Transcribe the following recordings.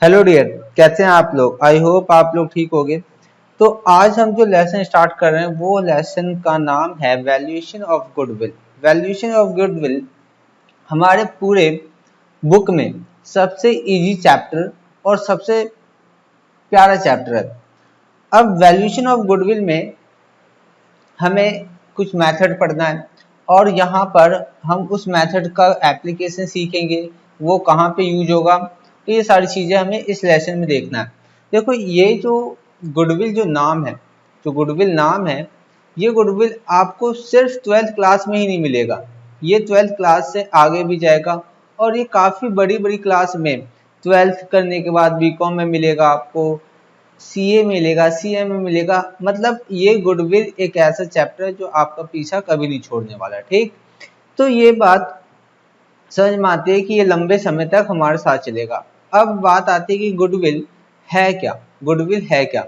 Hello dear, कैसे हैं आप लोग। आई होप आप लोग ठीक होंगे। तो आज हम जो लेसन स्टार्ट कर रहे हैं वो लेसन का नाम है valuation of goodwill. Valuation of goodwill हमारे पूरे बुक में सबसे इजी चैप्टर और सबसे प्यारा चैप्टर है। अब वैल्यूएशन ऑफ गुडविल में हमें कुछ मेथड पढ़ना है और यहाँ पर हम उस मेथड का एप्लीकेशन सीखेंगे, वो कहाँ पे यूज होगा। तो ये सारी चीज़ें हमें इस लेसन में देखना है। देखो, ये जो गुडविल जो नाम है, जो गुडविल नाम है, ये गुडविल आपको सिर्फ 12th क्लास में ही नहीं मिलेगा, ये 12th क्लास से आगे भी जाएगा और ये काफ़ी बड़ी बड़ी क्लास में 12th करने के बाद बीकॉम में मिलेगा, आपको सीए मिलेगा, सीए में मिलेगा। मतलब ये गुडविल एक ऐसा चैप्टर है जो आपका पीछा कभी नहीं छोड़ने वाला। ठीक, तो ये बात समझ में आती है कि ये लंबे समय तक हमारे साथ चलेगा। अब बात आती है कि गुडविल है क्या। गुडविल है क्या?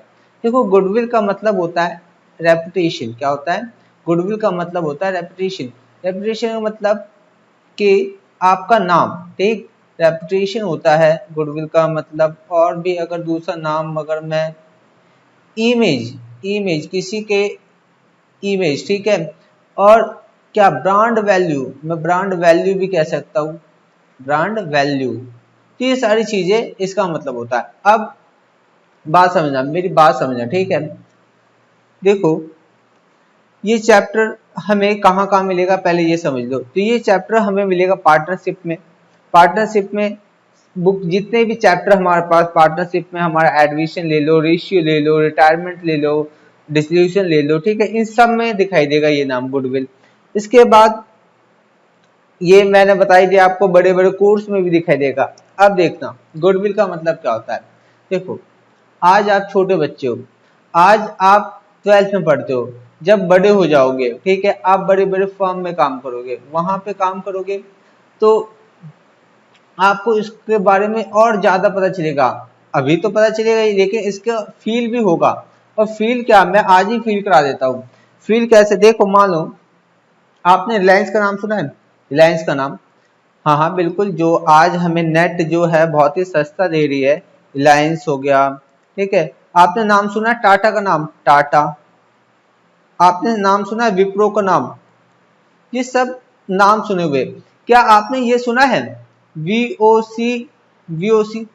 देखो, गुडविल का मतलब होता है रेपुटेशन। क्या होता है? गुडविल का मतलब होता है रेपुटेशन। रेपुटेशन का मतलब कि आपका नाम, ठीक, रेपुटेशन होता है गुडविल का मतलब। और भी अगर दूसरा नाम अगर मैं इमेज, इमेज किसी के इमेज, ठीक है। और क्या ब्रांड वैल्यू, मैं ब्रांड वैल्यू भी कह सकता हूँ, ब्रांड वैल्यू। तो ये सारी चीजें इसका मतलब होता है। अब बात समझना, मेरी बात समझना, ठीक है। देखो, ये चैप्टर हमें कहाँ कहाँ मिलेगा पहले ये समझ लो। तो ये चैप्टर हमें मिलेगा पार्टनरशिप में। पार्टनरशिप में बुक जितने भी चैप्टर हमारे पास पार्टनरशिप में, हमारा एडमिशन ले लो, रेशियो ले लो, रिटायरमेंट ले लो, डिस्ट्रीब्यूशन ले लो, ठीक है, इन सब में दिखाई देगा ये नाम गुडविल। इसके बाद ये मैंने बताई दिया आपको, बड़े बड़े कोर्स में भी दिखाई देगा। अब देखना गुडविल का मतलब क्या होता है। देखो, आज आप छोटे बच्चे हो, आज आप 12th में पढ़ते हो, जब बड़े हो जाओगे, ठीक है, आप बड़े बड़े फर्म में काम करोगे, वहां पे काम करोगे तो आपको इसके बारे में और ज्यादा पता चलेगा। अभी तो पता चलेगा ही, लेकिन इसका फील भी होगा। और फील क्या, मैं आज ही फील करा देता हूँ। फील कैसे? देखो, मान लो आपने रिलायंस का नाम सुना है। रिलायंस का नाम, हाँ हाँ बिल्कुल, जो आज हमें नेट जो है बहुत ही सस्ता दे रही है, रिलायंस हो गया, ठीक है। आपने नाम सुना है टाटा का नाम, टाटा। आपने नाम सुना है विप्रो का नाम। ये सब नाम सुने हुए। क्या आपने ये सुना है वीओसी? वीओसी,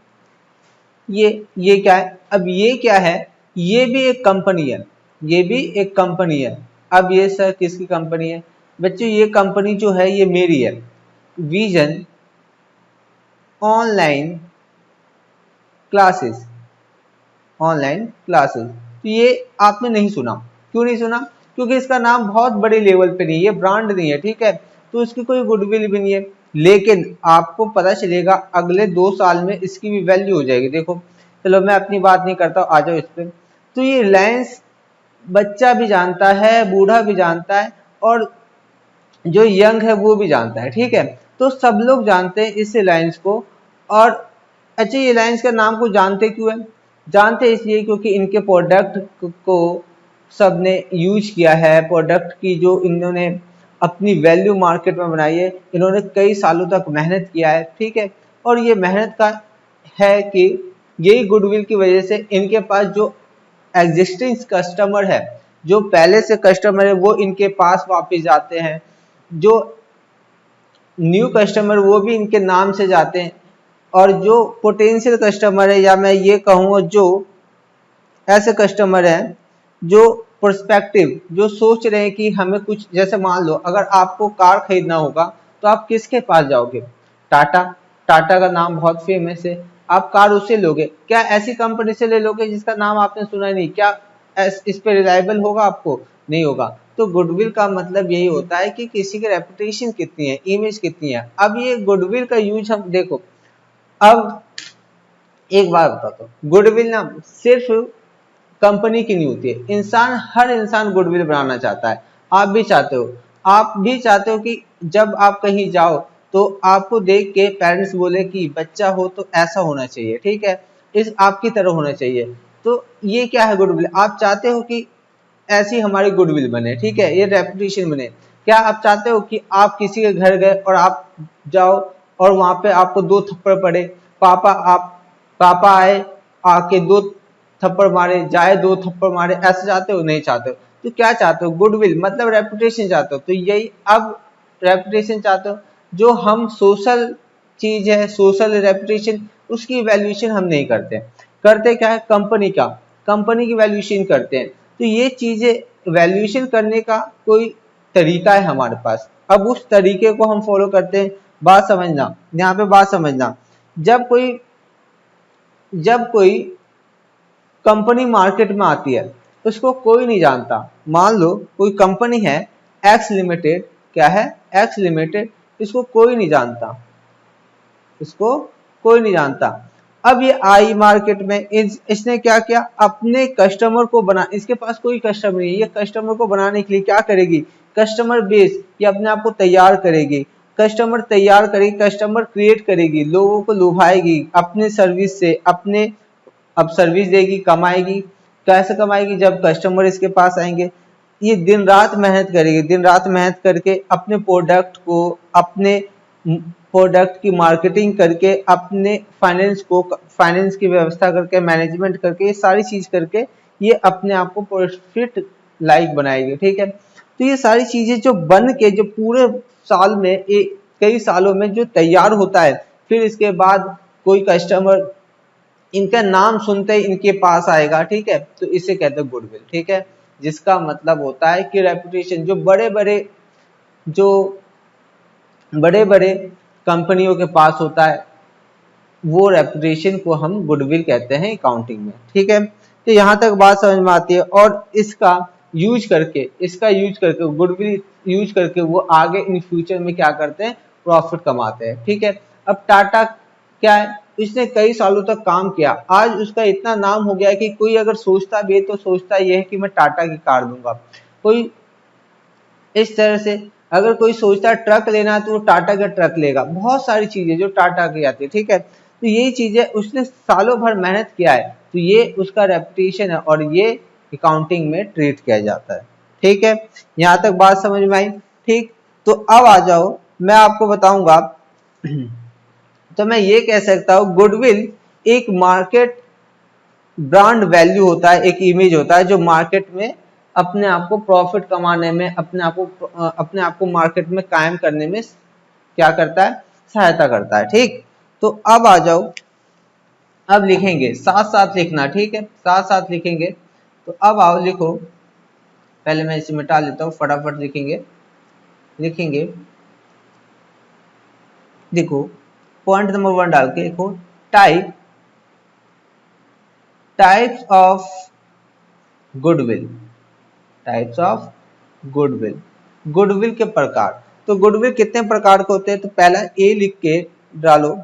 ये क्या है? अब ये क्या है? ये भी एक कंपनी है, ये भी एक कंपनी है। अब ये सर किसकी कंपनी है? बच्चों, ये कंपनी जो है ये मेरी है, vision online classes. Online classes, तो ये आपने नहीं सुना। क्यों नहीं सुना? क्योंकि इसका नाम बहुत बड़े लेवल पे नहीं है, ये ब्रांड नहीं है, ठीक है, तो इसकी कोई गुडविल भी नहीं है। लेकिन आपको पता चलेगा अगले 2 साल में इसकी भी वैल्यू हो जाएगी। देखो, चलो मैं अपनी बात नहीं करता, आ जाओ इस पे। तो ये रिलायंस बच्चा भी जानता है, बूढ़ा भी जानता है, और जो यंग है वो भी जानता है, ठीक है। तो सब लोग जानते हैं इस रिलायंस को। और अच्छा, ये रिलायंस का नाम को जानते क्यों है? जानते इसलिए क्योंकि इनके प्रोडक्ट को सबने यूज किया है। प्रोडक्ट की जो इन्होंने अपनी वैल्यू मार्केट में बनाई है, इन्होंने कई सालों तक मेहनत किया है, ठीक है। और ये मेहनत का है कि यही गुडविल की वजह से इनके पास जो एग्जिस्टिंग कस्टमर है, जो पहले से कस्टमर है, वो इनके पास वापस जाते हैं। जो न्यू कस्टमर वो भी इनके नाम से जाते हैं। और जो पोटेंशियल कस्टमर है, या मैं ये कहूँगा जो ऐसे कस्टमर हैं जो प्रोस्पेक्टिव, जो सोच रहे हैं कि हमें कुछ, जैसे मान लो अगर आपको कार खरीदना होगा तो आप किसके पास जाओगे? टाटा। टाटा का नाम बहुत फेमस है, आप कार उससे लोगे। क्या ऐसी कंपनी से ले लोगे जिसका नाम आपने सुना ही नहीं? क्या इस पे रिलायबल होगा? आपको नहीं होगा। तो गुडविल का मतलब यही होता है कि किसी की रेपुटेशन कितनी है, इमेज कितनी है। अब ये गुडविल का यूज हम देखो, अब एक बात बताता हूँ, गुडविल ना सिर्फ कंपनी की नहीं होती है, इंसान, हर इंसान गुडविल बनाना चाहता है। आप भी चाहते हो, आप भी चाहते हो कि जब आप कहीं जाओ तो आपको देख के पेरेंट्स बोले कि बच्चा हो तो ऐसा होना चाहिए, ठीक है, इस आपकी तरह होना चाहिए। तो ये क्या है? गुडविल। आप चाहते हो कि ऐसी हमारी गुडविल बने, ठीक है, ये रेपुटेशन बने। क्या आप चाहते हो कि आप किसी के घर गए और आप जाओ और वहां पे आपको 2 थप्पड़ पड़े, पापा आप पापा आए आके 2 थप्पड़ मारे, जाए 2 थप्पड़ मारे, ऐसे चाहते हो? नहीं चाहते हो। तो क्या चाहते हो? गुडविल, मतलब रेपुटेशन चाहते हो। तो यही अब रेपुटेशन चाहते हो, जो हम सोशल चीज है, सोशल रेपुटेशन, उसकी वैल्यूएशन हम नहीं करते। करते क्या है? कंपनी की वैल्यूएशन करते हैं। तो ये चीजें वैल्यूएशन करने का कोई तरीका है हमारे पास। अब उस तरीके को हम फॉलो करते हैं। बात समझना, यहाँ पे बात समझना, जब कोई कंपनी मार्केट में आती है, उसको कोई नहीं जानता। मान लो कोई कंपनी है एक्स लिमिटेड, क्या है? एक्स लिमिटेड, इसको कोई नहीं जानता, इसको कोई नहीं जानता। अब ये आई मार्केट में, इसने क्या किया? अपने कस्टमर को बना, इसके पास कोई कस्टमर नहीं है, ये कस्टमर को बनाने के लिए क्या करेगी? कस्टमर बेस, ये अपने आप को तैयार करेगी, कस्टमर तैयार करेगी, कस्टमर क्रिएट करेगी, लोगों को लुभाएगी अपने सर्विस से, अपने अब सर्विस देगी, कमाएगी। कैसे कमाएगी? जब कस्टमर इसके पास आएंगे। ये दिन रात मेहनत करेगी, दिन रात मेहनत करके अपने अपने प्रोडक्ट की मार्केटिंग करके, अपने फाइनेंस की व्यवस्था करके, मैनेजमेंट करके, ये सारी चीज करके ये अपने आप को प्रॉफिट लाइक बनाएगी। ठीक है। तो ये सारी चीजें जो बन के, जो पूरे साल में, कई सालों में जो तैयार होता है, फिर इसके बाद कोई कस्टमर इनका नाम सुनते ही इनके पास आएगा। ठीक है। तो इसे कहते हैं गुडविल। ठीक है। जिसका मतलब होता है कि रेपुटेशन, जो बड़े बड़े कंपनियों के पास होता है, वो रेपुटेशन को हम गुडविल कहते हैं अकाउंटिंग में। ठीक है। तो यहाँ तक बात समझ में आती है। और इसका यूज करके गुडविल यूज करके वो आगे इन फ्यूचर में क्या करते हैं? प्रॉफिट कमाते हैं। ठीक है। अब टाटा क्या है? इसने कई सालों तक काम किया, आज उसका इतना नाम हो गया है कि कोई अगर सोचता भी है तो सोचता ये है कि मैं टाटा की कार दूंगा। कोई इस तरह से, अगर कोई सोचता है ट्रक लेना है तो वो टाटा का ट्रक लेगा। बहुत सारी चीजें जो टाटा की आती है। ठीक है। तो यही चीजें उसने सालों भर मेहनत किया है, तो ये उसका रेपुटेशन है और ये अकाउंटिंग में ट्रीट किया जाता है। ठीक है। यहाँ तक बात समझ में आई? ठीक। तो अब आ जाओ, मैं आपको बताऊंगा। तो मैं ये कह सकता हूँ, गुडविल एक मार्केट ब्रांड वैल्यू होता है, एक इमेज होता है जो मार्केट में अपने आप को प्रॉफिट कमाने में, अपने आप को मार्केट में कायम करने में क्या करता है? सहायता करता है। ठीक। तो अब आ जाओ, अब लिखेंगे, साथ साथ लिखना। ठीक है। साथ साथ लिखेंगे। तो अब आओ लिखो, पहले मैं इसे मिटा लेता हूँ, फटाफट लिखेंगे। देखो, पॉइंट नंबर 1 डाल के लिखो, types of goodwill. Types of goodwill, goodwill के प्रकार। तो गुडविल कितने प्रकार के होते हैं? तो पहला ए लिख के डालो,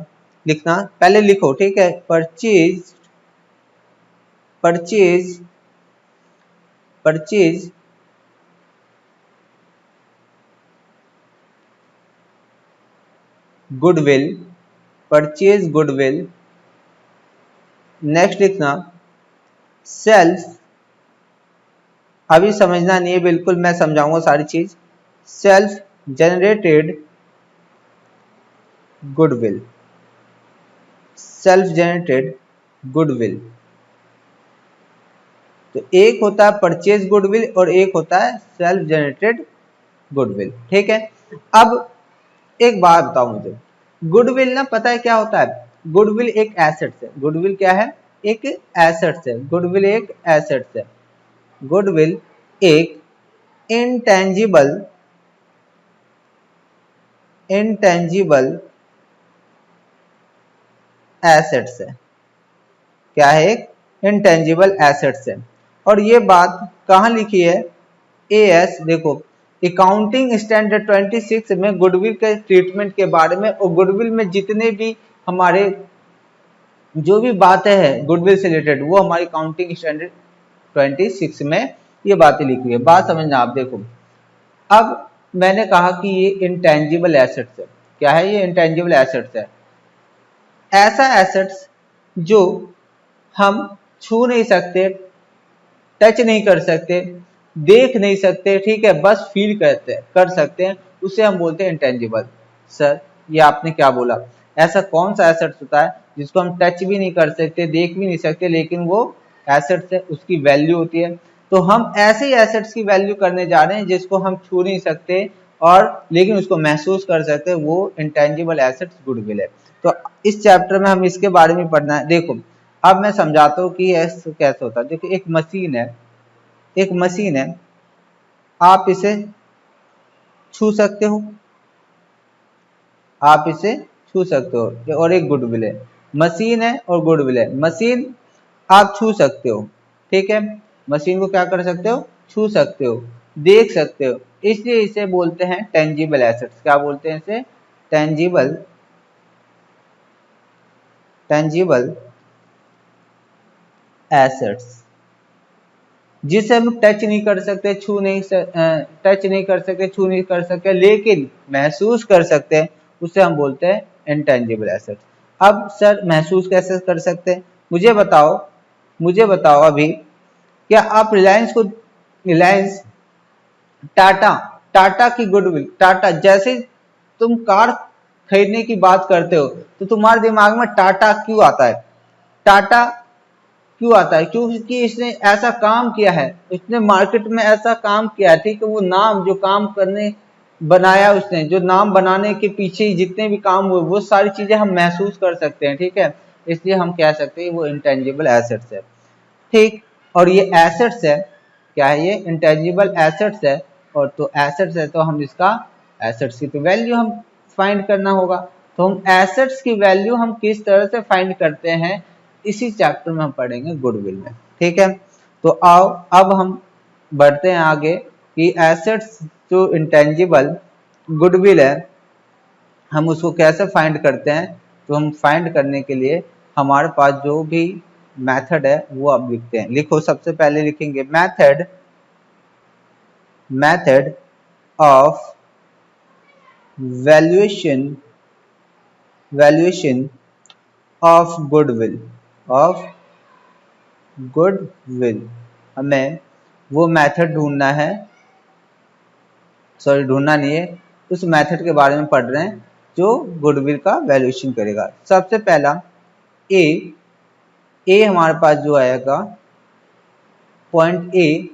लिखना, पहले लिखो। ठीक है। Purchase goodwill. नेक्स्ट लिखना सेल्फ, अभी समझना नहीं है बिल्कुल, मैं समझाऊंगा सारी चीज। सेल्फ जनरेटेड गुडविल, तो एक होता है परचेज गुडविल और एक होता है सेल्फ जनरेटेड गुडविल। ठीक है। अब एक बात बताओ मुझे, गुडविल ना पता है क्या होता है? गुडविल एक एसेट्स है। गुडविल क्या है? एक एसेट्स है। गुडविल एक एसेट्स है। गुडविल एक इंटेंजिबल एसेट्स है। क्या है? एक इंटेंजिबल एसेट्स है। और ये बात कहाँ लिखी है? एएस, देखो, अकाउंटिंग स्टैंडर्ड 26 में गुडविल के ट्रीटमेंट के बारे में, और गुडविल में जितने भी हमारे जो भी बातें हैं गुडविल से रिलेटेड, वो हमारी अकाउंटिंग स्टैंडर्ड 26 में ये बातें लिखी है। बात समझना आप। देखो, अब मैंने कहा कि ये इंटेंजिबल एसेट्स है। क्या है? ये इंटेंजिबल एसेट्स है। ऐसा एसेट्स जो हम छू नहीं सकते, टच नहीं कर सकते, देख नहीं सकते, ठीक है, बस फील कर सकते हैं, उसे हम बोलते हैं इंटेंजिबल। सर, ये आपने क्या बोला? ऐसा कौन सा एसेट्स होता है जिसको हम टच भी नहीं कर सकते, देख भी नहीं सकते, लेकिन वो एसेट्स है, उसकी वैल्यू होती है। तो हम ऐसे ही एसेट्स की वैल्यू करने जा रहे हैं जिसको हम छू नहीं सकते और लेकिन उसको महसूस कर सकते हैं, वो इंटेंजिबल एसेट्स गुडविल है। तो इस चैप्टर में हम इसके बारे में पढ़ना है। देखो अब मैं समझाता हूँ कि ऐसे कैसे होता है। देखो एक मशीन है, एक मशीन है, आप इसे छू सकते हो, आप इसे छू सकते हो, और एक गुडविल है। मशीन है और गुडविल है। मशीन आप छू सकते हो, ठीक है, मशीन को क्या कर सकते हो, छू सकते हो, देख सकते हो, इसलिए इसे बोलते हैं टेंजिबल एसेट्स। क्या बोलते हैं इसे, टेंजिबल, टेंजिबल एसेट्स, जिसे हम टच नहीं कर सकते, टच नहीं कर सकते, छू नहीं कर सकते, लेकिन महसूस कर सकते हैं, उसे हम बोलते हैं इंटेंजिबल एसेट्स। अब सर महसूस कैसे कर सकते हैं, मुझे बताओ अभी, क्या आप रिलायंस, टाटा, टाटा की गुडविल, टाटा, जैसे तुम कार खरीदने की बात करते हो तो तुम्हारे दिमाग में टाटा क्यों आता है, टाटा क्यों आता है, क्योंकि इसने ऐसा काम किया है, उसने मार्केट में ऐसा काम किया है, ठीक है, वो नाम जो काम करने बनाया, उसने जो नाम बनाने के पीछे जितने भी काम हुए वो सारी चीजें हम महसूस कर सकते हैं, ठीक है, इसलिए हम कह सकते हैं वो इंटेंजिबल एसेट्स है, ठीक। और ये एसेट्स है, क्या है, ये इंटेंजिबल एसेट्स है, और तो एसेट्स है तो हम इसका एसेट्स की तो वैल्यू हम फाइंड करना होगा। तो हम एसेट्स की वैल्यू हम किस तरह से फाइंड करते हैं, इसी चैप्टर में हम पढ़ेंगे गुडविल में, ठीक है। तो आओ अब हम बढ़ते हैं आगे कि एसेट्स जो इंटेंजिबल गुडविल है हम उसको कैसे फाइंड करते हैं। तो हम फाइंड करने के लिए हमारे पास जो भी मेथड है वो अब लिखते हैं। लिखो, सबसे पहले लिखेंगे method, method of valuation, valuation of goodwill, of goodwill. हमें वो मेथड ढूंढना है, सॉरी ढूंढना नहीं है, उस मेथड के बारे में पढ़ रहे हैं जो गुडविल का वैल्यूएशन करेगा। सबसे पहला ए हमारे पास जो आएगा, पॉइंट ए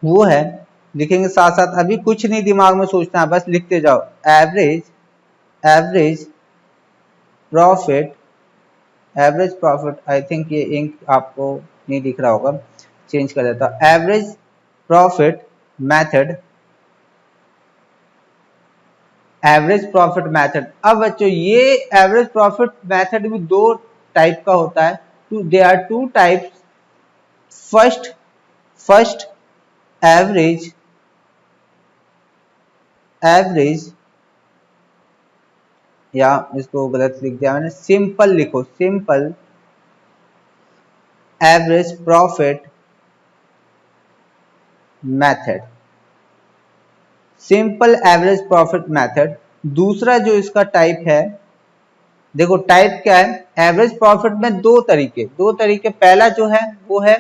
वो है, लिखेंगे साथ साथ, अभी कुछ नहीं दिमाग में सोचना है, बस लिखते जाओ। Average, average profit, average profit, I think ये इंक आपको नहीं दिख रहा होगा, चेंज कर देता हूं। Average profit method, average profit method. अब बच्चों ये एवरेज प्रॉफिट मेथड भी दो टाइप का होता है, they are two types. First, first average, average, या इसको गलत लिख दिया मैंने, सिंपल लिखो, simple average profit method, simple average profit method. दूसरा जो इसका टाइप है, देखो टाइप क्या है, एवरेज प्रॉफिट में दो तरीके, पहला जो है वो है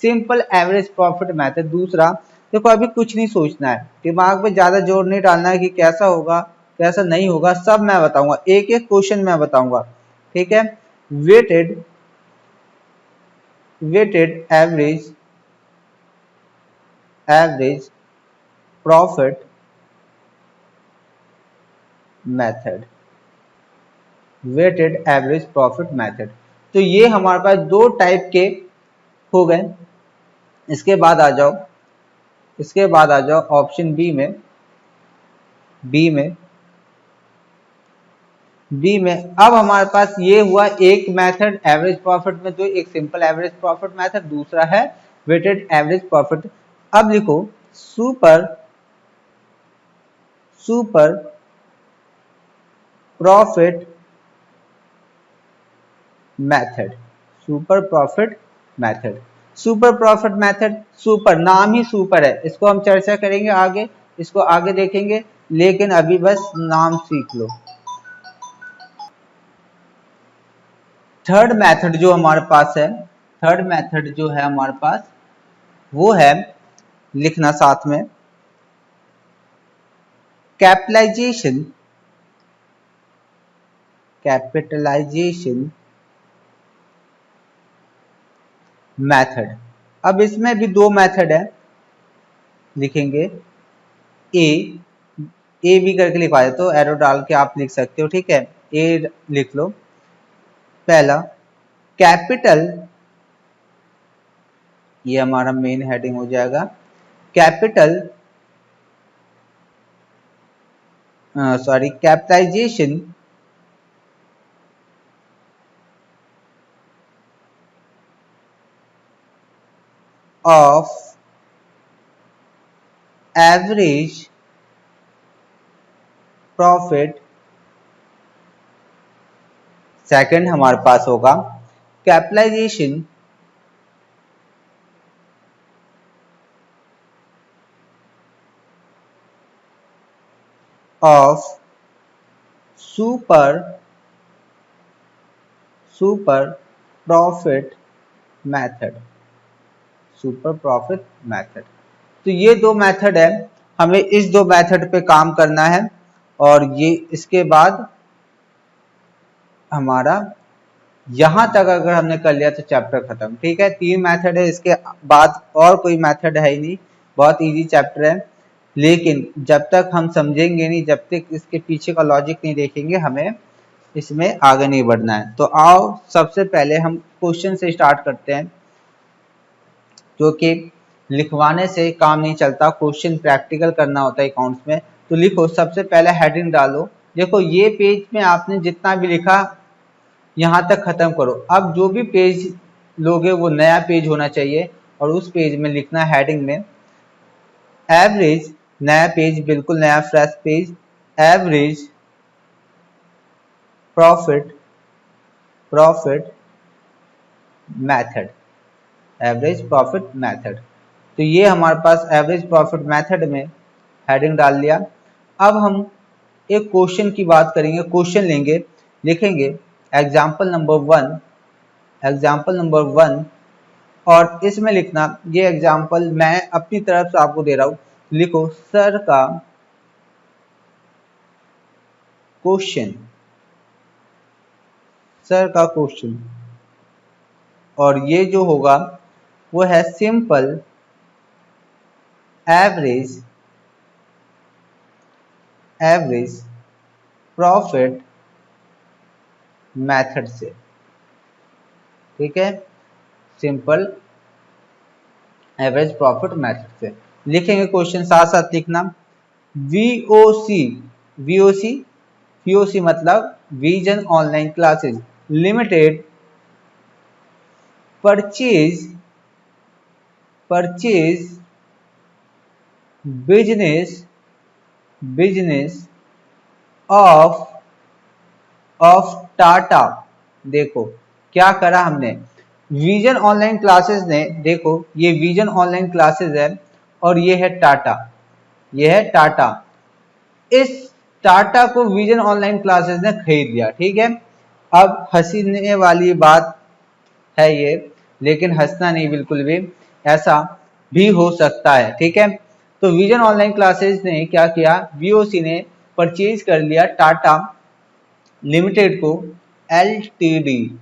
सिंपल एवरेज प्रॉफिट मेथड। दूसरा, देखो अभी कुछ नहीं सोचना है, दिमाग पे ज्यादा जोर नहीं डालना है कि कैसा होगा कैसा नहीं होगा, सब मैं बताऊंगा, एक एक क्वेश्चन मैं बताऊंगा, ठीक है। Weighted, weighted average, average profit method, weighted average profit method. तो ये हमारे पास दो टाइप के हो गए। इसके बाद आ जाओ, इसके बाद आ जाओ ऑप्शन बी में, बी में, बी में। अब हमारे पास ये हुआ एक मेथड एवरेज प्रॉफिट में, तो एक सिंपल एवरेज प्रॉफिट मेथड, दूसरा है वेटेड एवरेज प्रॉफिट। अब लिखो super, super profit method, super profit method, super profit method, super नाम ही सुपर है, इसको हम चर्चा करेंगे आगे, इसको आगे देखेंगे, लेकिन अभी बस नाम सीख लो। थर्ड मेथड जो हमारे पास है, थर्ड मेथड जो है हमारे पास वो है, लिखना साथ में, कैपिटलाइजेशन, कैपिटलाइजेशन मेथड। अब इसमें भी दो मेथड है, लिखेंगे ए, ए भी करके लिखवा दे तो एरो डाल के आप लिख सकते हो, ठीक है। ए लिख लो। पहला कैपिटल, ये हमारा मेन हेडिंग हो जाएगा। Capital sorry capitalisation of average profit. Second हमारे पास होगा capitalisation of super profit method. Super profit method. तो ये दो मेथड है, हमें इस दो मेथड पे काम करना है और ये इसके बाद हमारा यहां तक अगर हमने कर लिया तो चैप्टर खत्म, ठीक है। तीन मेथड है, इसके बाद और कोई मेथड है ही नहीं, बहुत इजी चैप्टर है। लेकिन जब तक हम समझेंगे नहीं, जब तक इसके पीछे का लॉजिक नहीं देखेंगे, हमें इसमें आगे नहीं बढ़ना है। तो आओ सबसे पहले हम क्वेश्चन से स्टार्ट करते हैं, क्योंकि लिखवाने से काम नहीं चलता, क्वेश्चन प्रैक्टिकल करना होता है अकाउंट्स में। तो लिखो, सबसे पहले हेडिंग डालो। देखो ये पेज में आपने जितना भी लिखा यहाँ तक खत्म करो। अब जो भी पेज लोगे वो नया पेज होना चाहिए और उस पेज में लिखना हेडिंग में एवरेज, नया पेज, बिल्कुल नया fresh page, average profit method, average profit method. तो ये हमारे पास एवरेज प्रॉफिट मेथड में हेडिंग डाल लिया। अब हम एक क्वेश्चन की बात करेंगे, क्वेश्चन लेंगे, लिखेंगे एग्जाम्पल नंबर वन और इसमें लिखना, ये एग्जाम्पल मैं अपनी तरफ से आपको दे रहा हूं। लिखो सर का क्वेश्चन, और ये जो होगा वो है सिंपल एवरेज प्रॉफिट मेथड से, ठीक है। सिंपल एवरेज प्रॉफिट मेथड से लिखेंगे क्वेश्चन, साथ साथ लिखना। वीओसी मतलब vision online classes limited purchase business of Tata. देखो क्या करा हमने, विजन ऑनलाइन क्लासेस ने, देखो ये विजन ऑनलाइन क्लासेस है और ये है टाटा, इस टाटा को विजन ऑनलाइन क्लासेस ने खरीद लिया, ठीक है। अब हंसने वाली बात है ये, लेकिन हंसना नहीं बिल्कुल भी, ऐसा भी हो सकता है, ठीक है। तो विजन ऑनलाइन क्लासेस ने क्या किया, वीओसी ने परचेज कर लिया टाटा लिमिटेड को, एलटीडी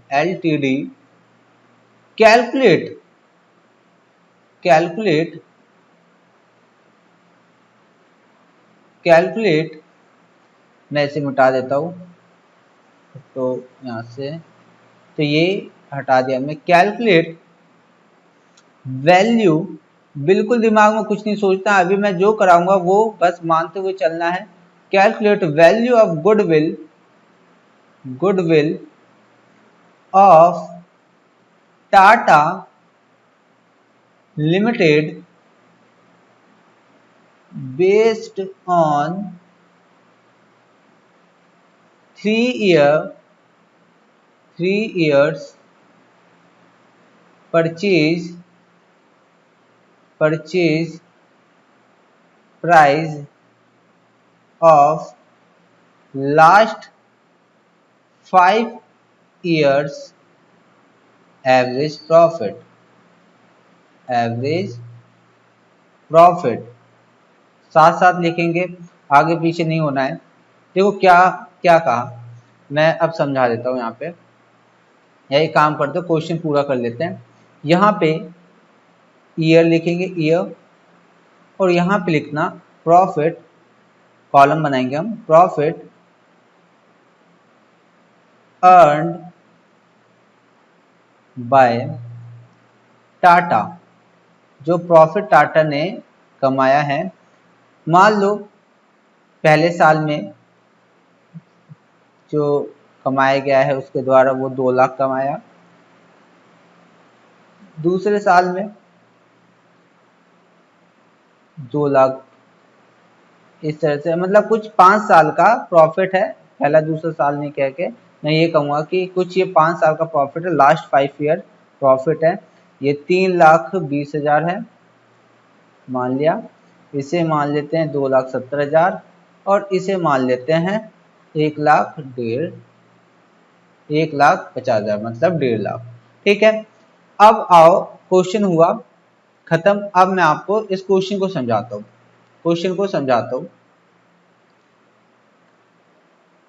कैलकुलेट मैं इसे मिटा देता हूं, तो यहां से, तो ये हटा दिया मैं। कैलकुलेट वैल्यू, बिल्कुल दिमाग में कुछ नहीं सोचता, अभी मैं जो कराऊंगा वो बस मानते हुए चलना है। Calculate value of goodwill of Tata limited based on 3 years purchase price of last 5 years average profit साथ साथ लिखेंगे, आगे पीछे नहीं होना है। देखो क्या क्या कहा, मैं अब समझा देता हूँ यहाँ पे। यही काम करते हैं, क्वेश्चन पूरा कर लेते हैं। यहाँ पे ईयर लिखेंगे, ईयर, और यहाँ पे लिखना प्रॉफिट, कॉलम बनाएंगे हम, प्रॉफिट अर्न्ड बाय टाटा, जो प्रॉफिट टाटा ने कमाया है। मान लो पहले साल में जो कमाया गया है उसके द्वारा वो 2 लाख कमाया, दूसरे साल में 2 लाख, इस तरह से, मतलब कुछ 5 साल का प्रॉफिट है, पहला दूसरा साल नहीं कह के मैं ये कहूँगा कि कुछ ये 5 साल का प्रॉफिट है, लास्ट 5 ईयर प्रॉफिट है। ये 3,20,000 है मान लिया, इसे मान लेते हैं 2,70,000, और इसे मान लेते हैं 1,50,000, मतलब 1.5 लाख। ठीक है, अब आओ, क्वेश्चन हुआ खत्म। अब मैं आपको इस क्वेश्चन को समझाता हूँ,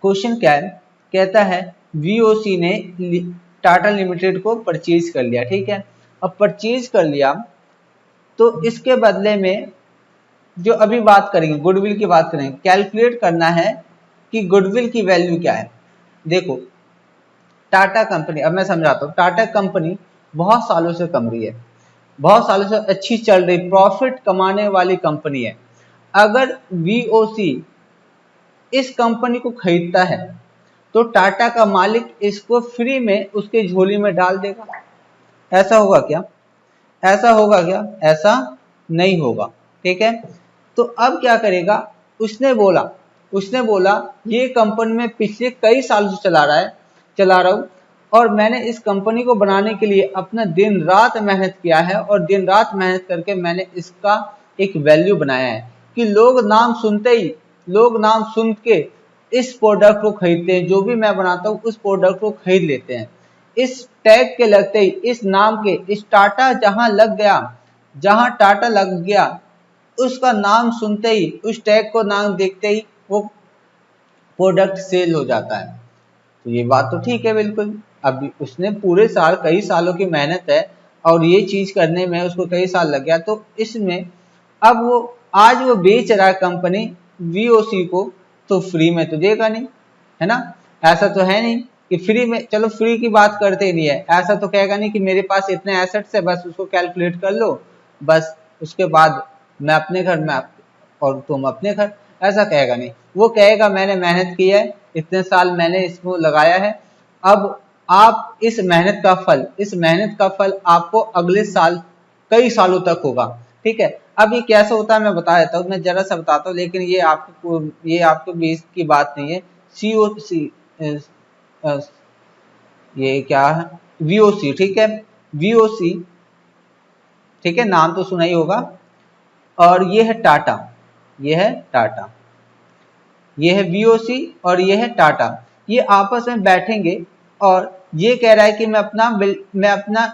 क्वेश्चन क्या है, कहता है वीओसी ने टाटा लिमिटेड को परचेज कर लिया। ठीक है, अब परचेज कर लिया तो इसके बदले में जो अभी बात करेंगे, गुडविल की बात करेंगे, कैलकुलेट करना है कि गुडविल की वैल्यू क्या है। देखो टाटा कंपनी, अब मैं समझाता हूँ, टाटा कंपनी बहुत सालों से कम रही है, बहुत सालों से अच्छी चल रही, प्रॉफिट कमाने वाली कंपनी है। अगर वीओसी इस कंपनी को खरीदता है तो टाटा का मालिक इसको फ्री में उसके झोली में डाल देगा। ऐसा होगा क्या? ऐसा नहीं होगा। ठीक है, तो अब क्या करेगा, उसने बोला ये कंपनी में पिछले कई सालों से चला रहा हूँ, और मैंने इस कंपनी को बनाने के लिए अपना दिन रात मेहनत किया है, और दिन रात मेहनत करके मैंने इसका एक वैल्यू बनाया है कि लोग नाम सुन के इस प्रोडक्ट को खरीदते हैं, जो भी मैं बनाता हूँ उस प्रोडक्ट को खरीद लेते हैं। इस टैग के लगते ही, इस नाम के, इस टाटा जहां टाटा लग गया, उसका नाम सुनते ही, उस टैग को नाम देखते ही वो प्रोडक्ट सेल हो जाता है। तो ये बात तो ठीक है बिल्कुल। अब उसने पूरे साल, कई सालों की मेहनत है, और ये चीज करने में उसको कई साल लग गया, तो इसमें अब वो आज वो बेच रहा है कंपनी वीओसी को, तो फ्री में तो देगा नहीं, है ना? ऐसा तो है नहीं कि फ्री में, चलो फ्री की बात करते ही नहीं है, ऐसा तो कहेगा नहीं कि मेरे पास इतने एसेट्स है, बस उसको कैलकुलेट कर लो, बस उसके बाद मैं अपने घर में और तुम अपने घर, ऐसा कहेगा नहीं। वो कहेगा मैंने मेहनत की है, इतने साल मैंने इसको लगाया है, अब आप इस मेहनत का फल आपको अगले साल कई सालों तक होगा। ठीक है, अब ये कैसे होता है मैं बता देता हूँ, मैं जरा सा बताता हूँ, लेकिन ये आपके बीच की बात नहीं है। सीओसी, ये क्या है, वीओसी। ठीक है, वीओसी, ठीक है, नाम तो सुना ही होगा। और ये है टाटा, ये है वीओसी, और ये है टाटा। ये आपस में बैठेंगे, और ये कह रहा है कि मैं अपना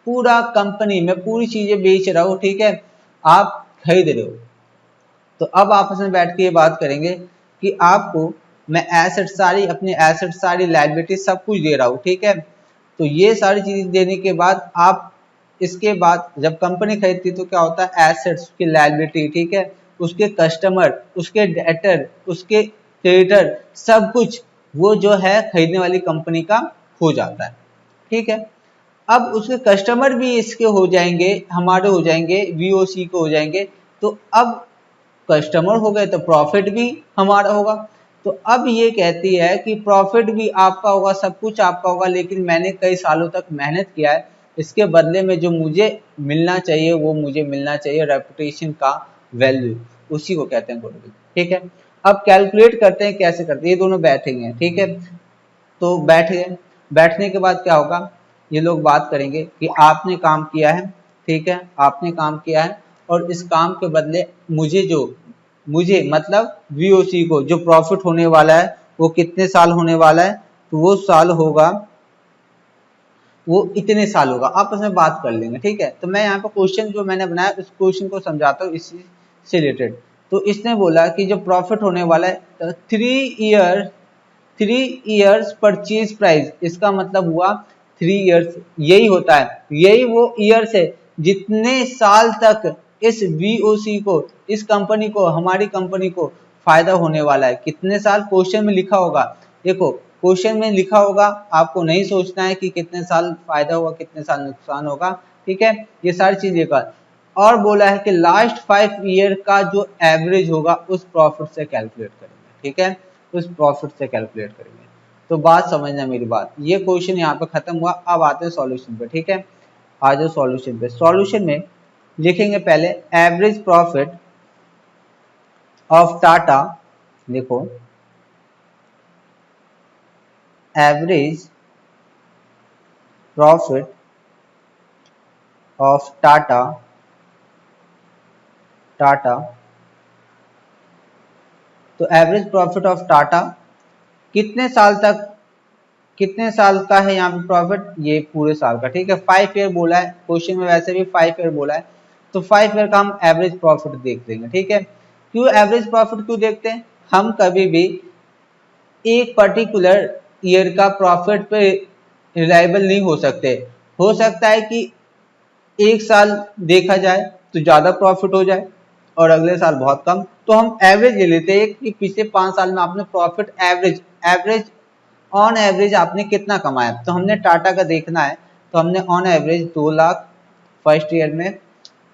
पूरा कंपनी में पूरी चीजें बेच रहा हूँ। ठीक है, आप खरीद रहे हो, तो अब आपस में बैठ के ये बात करेंगे कि आपको मैं अपनी एसेट सारी लायबिलिटी सब कुछ दे रहा हूँ। ठीक है, तो ये सारी चीजें देने के बाद आप, इसके बाद जब कंपनी खरीदती तो क्या होता है, एसेट्स, उसकी लायबिलिटी, ठीक है, उसके कस्टमर, उसके डेटर, उसके क्रेडिटर, सब कुछ वो जो है खरीदने वाली कंपनी का हो जाता है। ठीक है, अब उसके कस्टमर भी इसके हो जाएंगे, हमारे हो जाएंगे, वीओसी को हो जाएंगे, तो अब कस्टमर हो गए तो प्रॉफिट भी हमारा होगा। तो अब ये कहती है कि प्रॉफिट भी आपका होगा, सब कुछ आपका होगा, लेकिन मैंने कई सालों तक मेहनत किया है, इसके बदले में जो मुझे मिलना चाहिए वो मुझे मिलना चाहिए, रेपुटेशन का वैल्यू, उसी को कहते हैं गुडविल। ठीक है, अब कैलकुलेट करते हैं, कैसे करते हैं, ये दोनों बैठेंगे। ठीक है, तो बैठ गए, बैठने के बाद क्या होगा, ये लोग बात करेंगे कि आपने काम किया है, ठीक है, आपने काम किया है, और इस काम के बदले मुझे मतलब वीओसी को जो प्रॉफिट होने वाला है वो कितने साल होने वाला है, तो वो इतने साल होगा, आपस में बात कर लेंगे। ठीक है, तो मैं यहाँ पर क्वेश्चन जो मैंने बनाया उस क्वेश्चन को समझाता हूँ इसी से रिलेटेड। तो इसने बोला कि जो प्रॉफिट होने वाला है 3 3 इयर्स परचेज प्राइस, इसका मतलब हुआ 3 इयर्स, यही होता है, यही वो इयर्स है जितने साल तक इस VOC को, इस कंपनी को, हमारी कंपनी को फायदा होने वाला है। कितने साल क्वेश्चन में लिखा होगा, देखो क्वेश्चन में लिखा होगा, आपको नहीं सोचना है कि कितने साल फायदा होगा कितने साल नुकसान होगा, ठीक है, ये सारी चीजें का। और बोला है कि लास्ट 5 ईयर का जो एवरेज होगा उस प्रॉफिट से कैलकुलेट करेंगे, ठीक है, उस प्रॉफिट से कैलकुलेट करेंगे। तो बात समझना मेरी बात, ये क्वेश्चन यहाँ पे खत्म हुआ। अब आते हैं सॉल्यूशन पे, ठीक है, आ जाओ सॉल्यूशन पे। सॉल्यूशन में लिखेंगे पहले एवरेज प्रॉफिट ऑफ टाटा, देखो एवरेज प्रॉफिट ऑफ टाटा तो एवरेज प्रॉफिट ऑफ टाटा कितने साल तक, कितने साल का है यहाँ पे प्रॉफिट, ये पूरे साल का, ठीक है, 5 ईयर बोला है क्वेश्चन में, वैसे भी 5 ईयर बोला है, तो 5 ईयर का हम एवरेज प्रॉफिट देख लेंगे, ठीक है। क्यों एवरेज प्रॉफिट क्यों देखते हैं, हम कभी भी एक पर्टिकुलर ईयर का प्रॉफिट पे रिलायबल नहीं हो सकते। हो सकता है कि एक साल देखा जाए तो ज्यादा प्रॉफिट हो जाए और अगले साल बहुत कम, तो हम एवरेज ले लेते हैं कि पिछले 5 साल में आपने प्रॉफिट एवरेज ऑन एवरेज आपने कितना कमाया। तो हमने टाटा का देखना है, तो हमने on average 2 lakh first year में,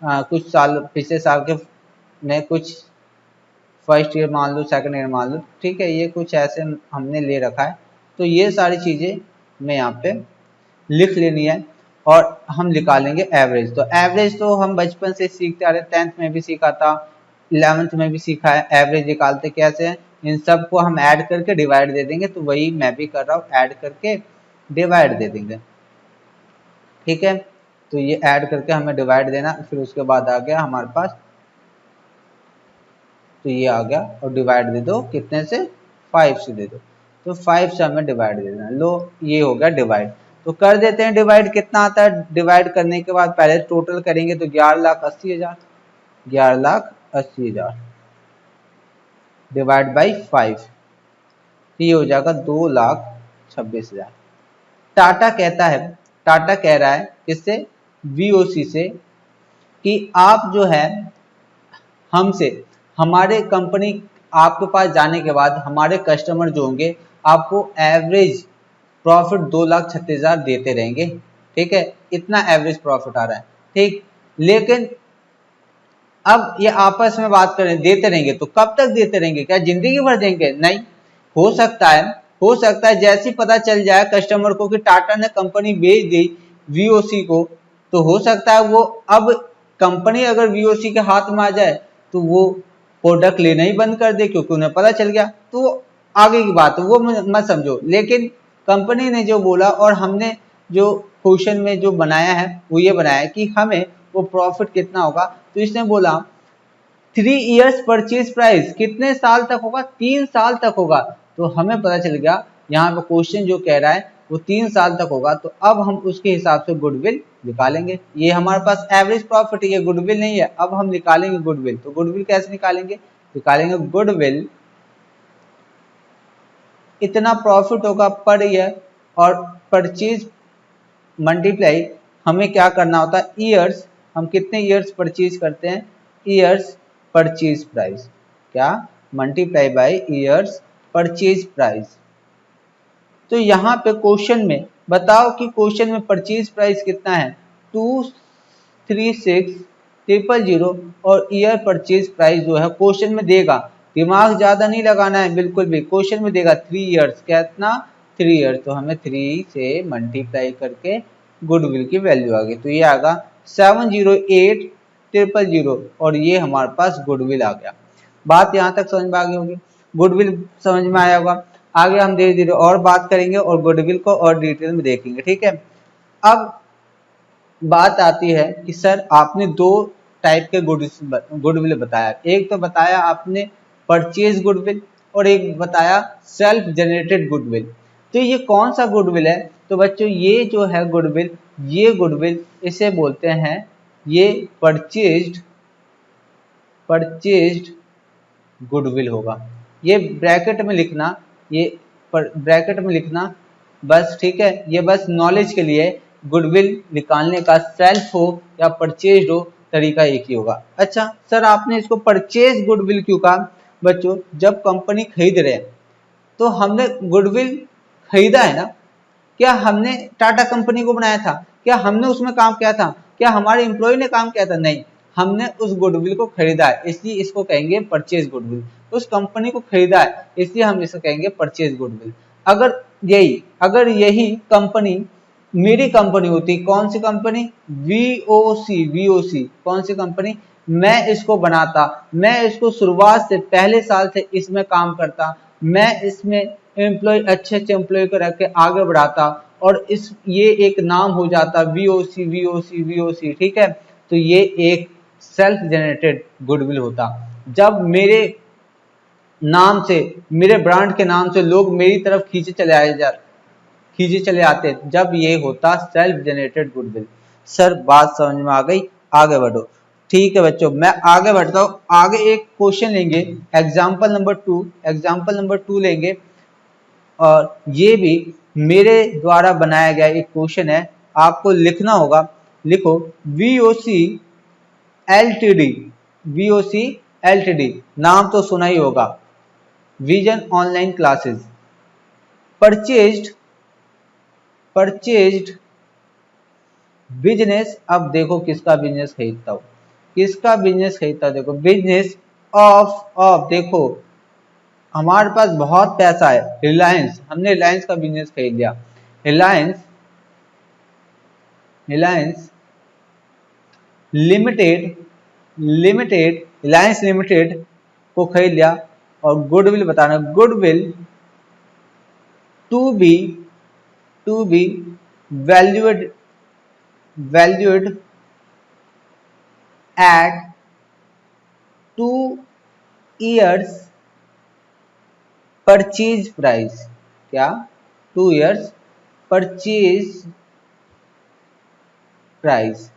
कुछ साल पिछले साल के में कुछ फर्स्ट ईयर मान लो, सेकंड ईयर मान लो, ठीक है, ये कुछ ऐसे हमने ले रखा है। तो ये सारी चीजें मैं यहाँ पे लिख लेनी है और हम निकालेंगे एवरेज। तो एवरेज तो हम बचपन से सीखते आ रहे, 10th में भी सीखा था, 11th में भी सीखा है। एवरेज निकालते कैसे हैं, इन सब को हम ऐड करके डिवाइड दे देंगे, तो वही मैं भी कर रहा हूँ, ऐड करके डिवाइड दे देंगे, ठीक है। तो ये ऐड करके हमें डिवाइड देना, फिर उसके बाद आ गया हमारे पास, तो ये आ गया, और डिवाइड दे दो कितने से, 5 से दे दो, तो 5 से हमें डिवाइड दे देना। लो ये हो गया डिवाइड, तो कर देते हैं डिवाइड, कितना आता है, डिवाइड करने के बाद पहले टोटल करेंगे तो 11,80,000, 11,80,000 डिवाइड बाई 5, ये हो जाएगा 2,26,000। टाटा कहता है, टाटा कह रहा है इससे, VOC से, कि आप जो है हमसे, हमारे कंपनी आपके पास जाने के बाद हमारे कस्टमर जो होंगे आपको एवरेज प्रॉफिट 2,36,000 देते रहेंगे, ठीक है, इतना एवरेज प्रॉफिट आ रहा है, ठीक। लेकिन अब ये आपस में बात करें, देते रहेंगे तो कब तक देते रहेंगे, क्या जिंदगी भर देंगे, नहीं, हो सकता है, हो सकता है जैसे ही पता चल जाए कस्टमर को कि टाटा ने कंपनी बेच दी VOC को, तो हो सकता है वो, अब कंपनी अगर VOC के हाथ में आ जाए तो वो प्रोडक्ट लेना ही बंद कर दे, क्योंकि उन्हें पता चल गया, तो आगे की बात वो मत समझो। लेकिन कंपनी ने जो बोला और हमने जो क्वेश्चन में जो बनाया है वो ये बनाया है कि हमें वो प्रॉफिट कितना होगा, तो इसने बोला 3 इयर्स परचेज प्राइस, कितने साल तक होगा, 3 साल तक होगा। तो हमें पता चल गया यहाँ पे क्वेश्चन जो कह रहा है वो 3 साल तक होगा, तो अब हम उसके हिसाब से गुडविल निकालेंगे। ये हमारे पास एवरेज प्रॉफिट है, ये गुडविल नहीं है, अब हम निकालेंगे गुडविल। तो गुडविल कैसे निकालेंगे, निकालेंगे गुडविल, इतना प्रॉफिट होगा पर ईयर, और परचेज मल्टीप्लाई, हमें क्या करना होता है, ईयर्स, हम कितने ईयर्स परचेज करते हैं, ईयर्स परचेज प्राइस, क्या, multiply by years purchase price. तो यहाँ पे क्वेश्चन में बताओ कि क्वेश्चन में परचेज प्राइस कितना है, 236,000 और ईयर परचेज प्राइस जो है क्वेश्चन में देगा, दिमाग ज्यादा नहीं लगाना है बिल्कुल भी, क्वेश्चन में देगा 3 इयर्स, कितना, 3 इयर्स, तो हमें 3 से मल्टीप्लाई करके गुडविल की वैल्यू आ गई, तो ये आएगा 708,000 और ये हमारे पास गुडविल आ गया। बात यहाँ तक समझ में आ गई होगी, गुडविल समझ में आया होगा। आगे हम धीरे धीरे और बात करेंगे और गुडविल को और डिटेल में देखेंगे, ठीक है। अब बात आती है कि सर आपने 2 टाइप के गुडविल बताया, एक तो बताया आपने परचेज गुडविल और एक बताया सेल्फ जनरेटेड गुडविल। तो ये कौन सा गुडविल है, तो बच्चों ये जो है गुडविल, ये गुडविल इसे बोलते हैं, ये परचेज्ड गुडविल होगा। ये ब्रैकेट में लिखना, ये ब्रैकेट में लिखना बस, ठीक है। ये बस नॉलेज के लिए, गुडविल निकालने का सेल्फ हो या परचेज हो, तरीका एक ही होगा। अच्छा सर, आपने इसको परचेज गुडविल क्यों कहा? बच्चों, जब कंपनी खरीद रहे हैं तो हमने गुडविल खरीदा है ना। क्या हमने टाटा कंपनी को बनाया था? क्या हमने उसमें काम किया था? क्या हमारे एम्प्लॉय ने काम किया था? नहीं, हमने उस गुडविल को खरीदा है, इसलिए इसको कहेंगे परचेज गुडविल। उस कंपनी को खरीदा है, इसलिए हम इसको कहेंगे परचेज गुडविल। अगर यही कंपनी मेरी कंपनी होती, कौन सी कंपनी? वीओसी। कौन सी कंपनी? मैं इसको बनाता, मैं इसको शुरुआत से पहले साल से इसमें काम करता, मैं इसमें एम्प्लॉय अच्छे एम्प्लॉय को रख के आगे बढ़ाता और ये एक नाम हो जाता वीओसी, ठीक है। तो ये एक सेल्फ जनरेटेड गुडविल होता। जब मेरे नाम से, मेरे ब्रांड के नाम से लोग मेरी तरफ खींचे चले आते, जब ये होता सेल्फ जनरेटेड गुडविल। सर बात समझ में आ गई, आगे बढ़ो। ठीक है बच्चों, मैं आगे बढ़ता हूँ। आगे एक क्वेश्चन लेंगे, एग्जाम्पल नंबर टू लेंगे, और ये भी मेरे द्वारा बनाया गया एक क्वेश्चन है। आपको लिखना होगा, लिखो वीओसी एलटीडी, नाम तो सुना ही होगा, vision online classes. Purchased business. अब देखो किसका बिजनेस खरीदता हूं, देखो बिजनेस ऑफ देखो हमारे पास बहुत पैसा है, रिलायंस, हमने रिलायंस का बिजनेस खरीद लिया। रिलायंस लिमिटेड को खरीद लिया। और गुडविल बताना, goodwill to be valued at 2 years purchase price. क्या? 2 years purchase price,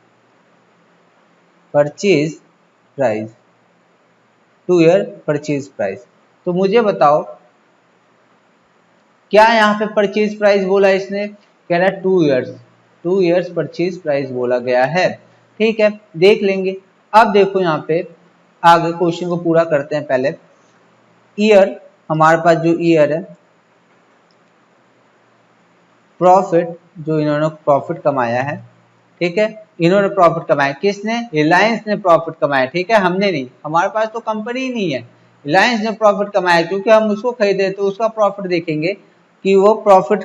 2 year purchase price. तो मुझे बताओ, क्या यहाँ पे परचेज प्राइस बोला इसने? कह रहा है 2 years परचेज प्राइस बोला गया है, ठीक है, देख लेंगे। अब देखो यहाँ पे आगे क्वेश्चन को पूरा करते हैं। पहले ईयर, हमारे पास जो ईयर है, प्रॉफिट, जो इन्होंने प्रॉफिट कमाया है, ठीक है, इन्होंने प्रॉफिट कमाया, किसने? रिलायंस ने प्रॉफिट कमाया, ठीक है, हमने नहीं, हमारे पास तो कंपनी ही नहीं है। रिलायंस ने प्रॉफिट कमाया, क्योंकि हम उसको खरीदे तो उसका प्रॉफिट देखेंगे कि वो प्रॉफिट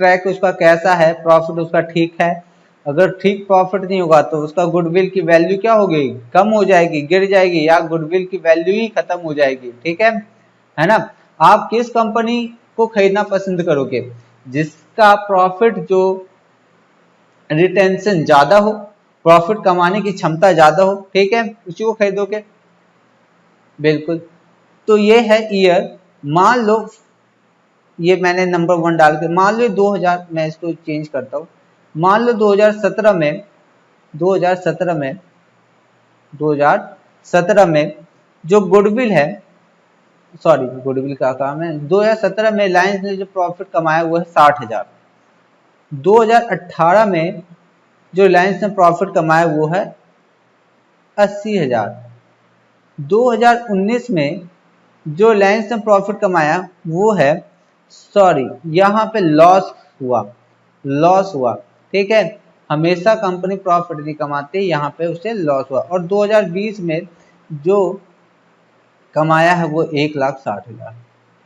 ट्रैक उसका कैसा है, प्रॉफिट उसका ठीक है। अगर ठीक प्रॉफिट नहीं होगा तो उसका गुडविल की वैल्यू क्या होगी? कम हो जाएगी, गिर जाएगी, या गुडविल की वैल्यू ही खत्म हो जाएगी, ठीक है ना। आप किस कंपनी को खरीदना पसंद करोगे? जिसका प्रॉफिट, जो रिटेंशन ज्यादा हो, प्रॉफिट कमाने की क्षमता ज्यादा हो, ठीक है, उसी को खरीदोगे। बिल्कुल। तो ये है ईयर। मान लो ये मैंने नंबर 1 डाल के, मान लो 2000, मैं इसको चेंज करता हूँ, मान लो 2017 में जो गुडविल है, सॉरी गुडविल का काम है, 2017 में रिलायंस ने जो प्रॉफिट कमाया वो है 60,000। 2018 में जो रिलायंस ने प्रॉफिट कमाया वो है 80,000। 2019 में जो रिलायंस ने प्रॉफिट कमाया वो है, सॉरी यहाँ पे लॉस हुआ, ठीक है, हमेशा कंपनी प्रॉफिट नहीं कमाती, यहाँ पे उसे लॉस हुआ। और 2020 में जो कमाया है वो 1,60,000,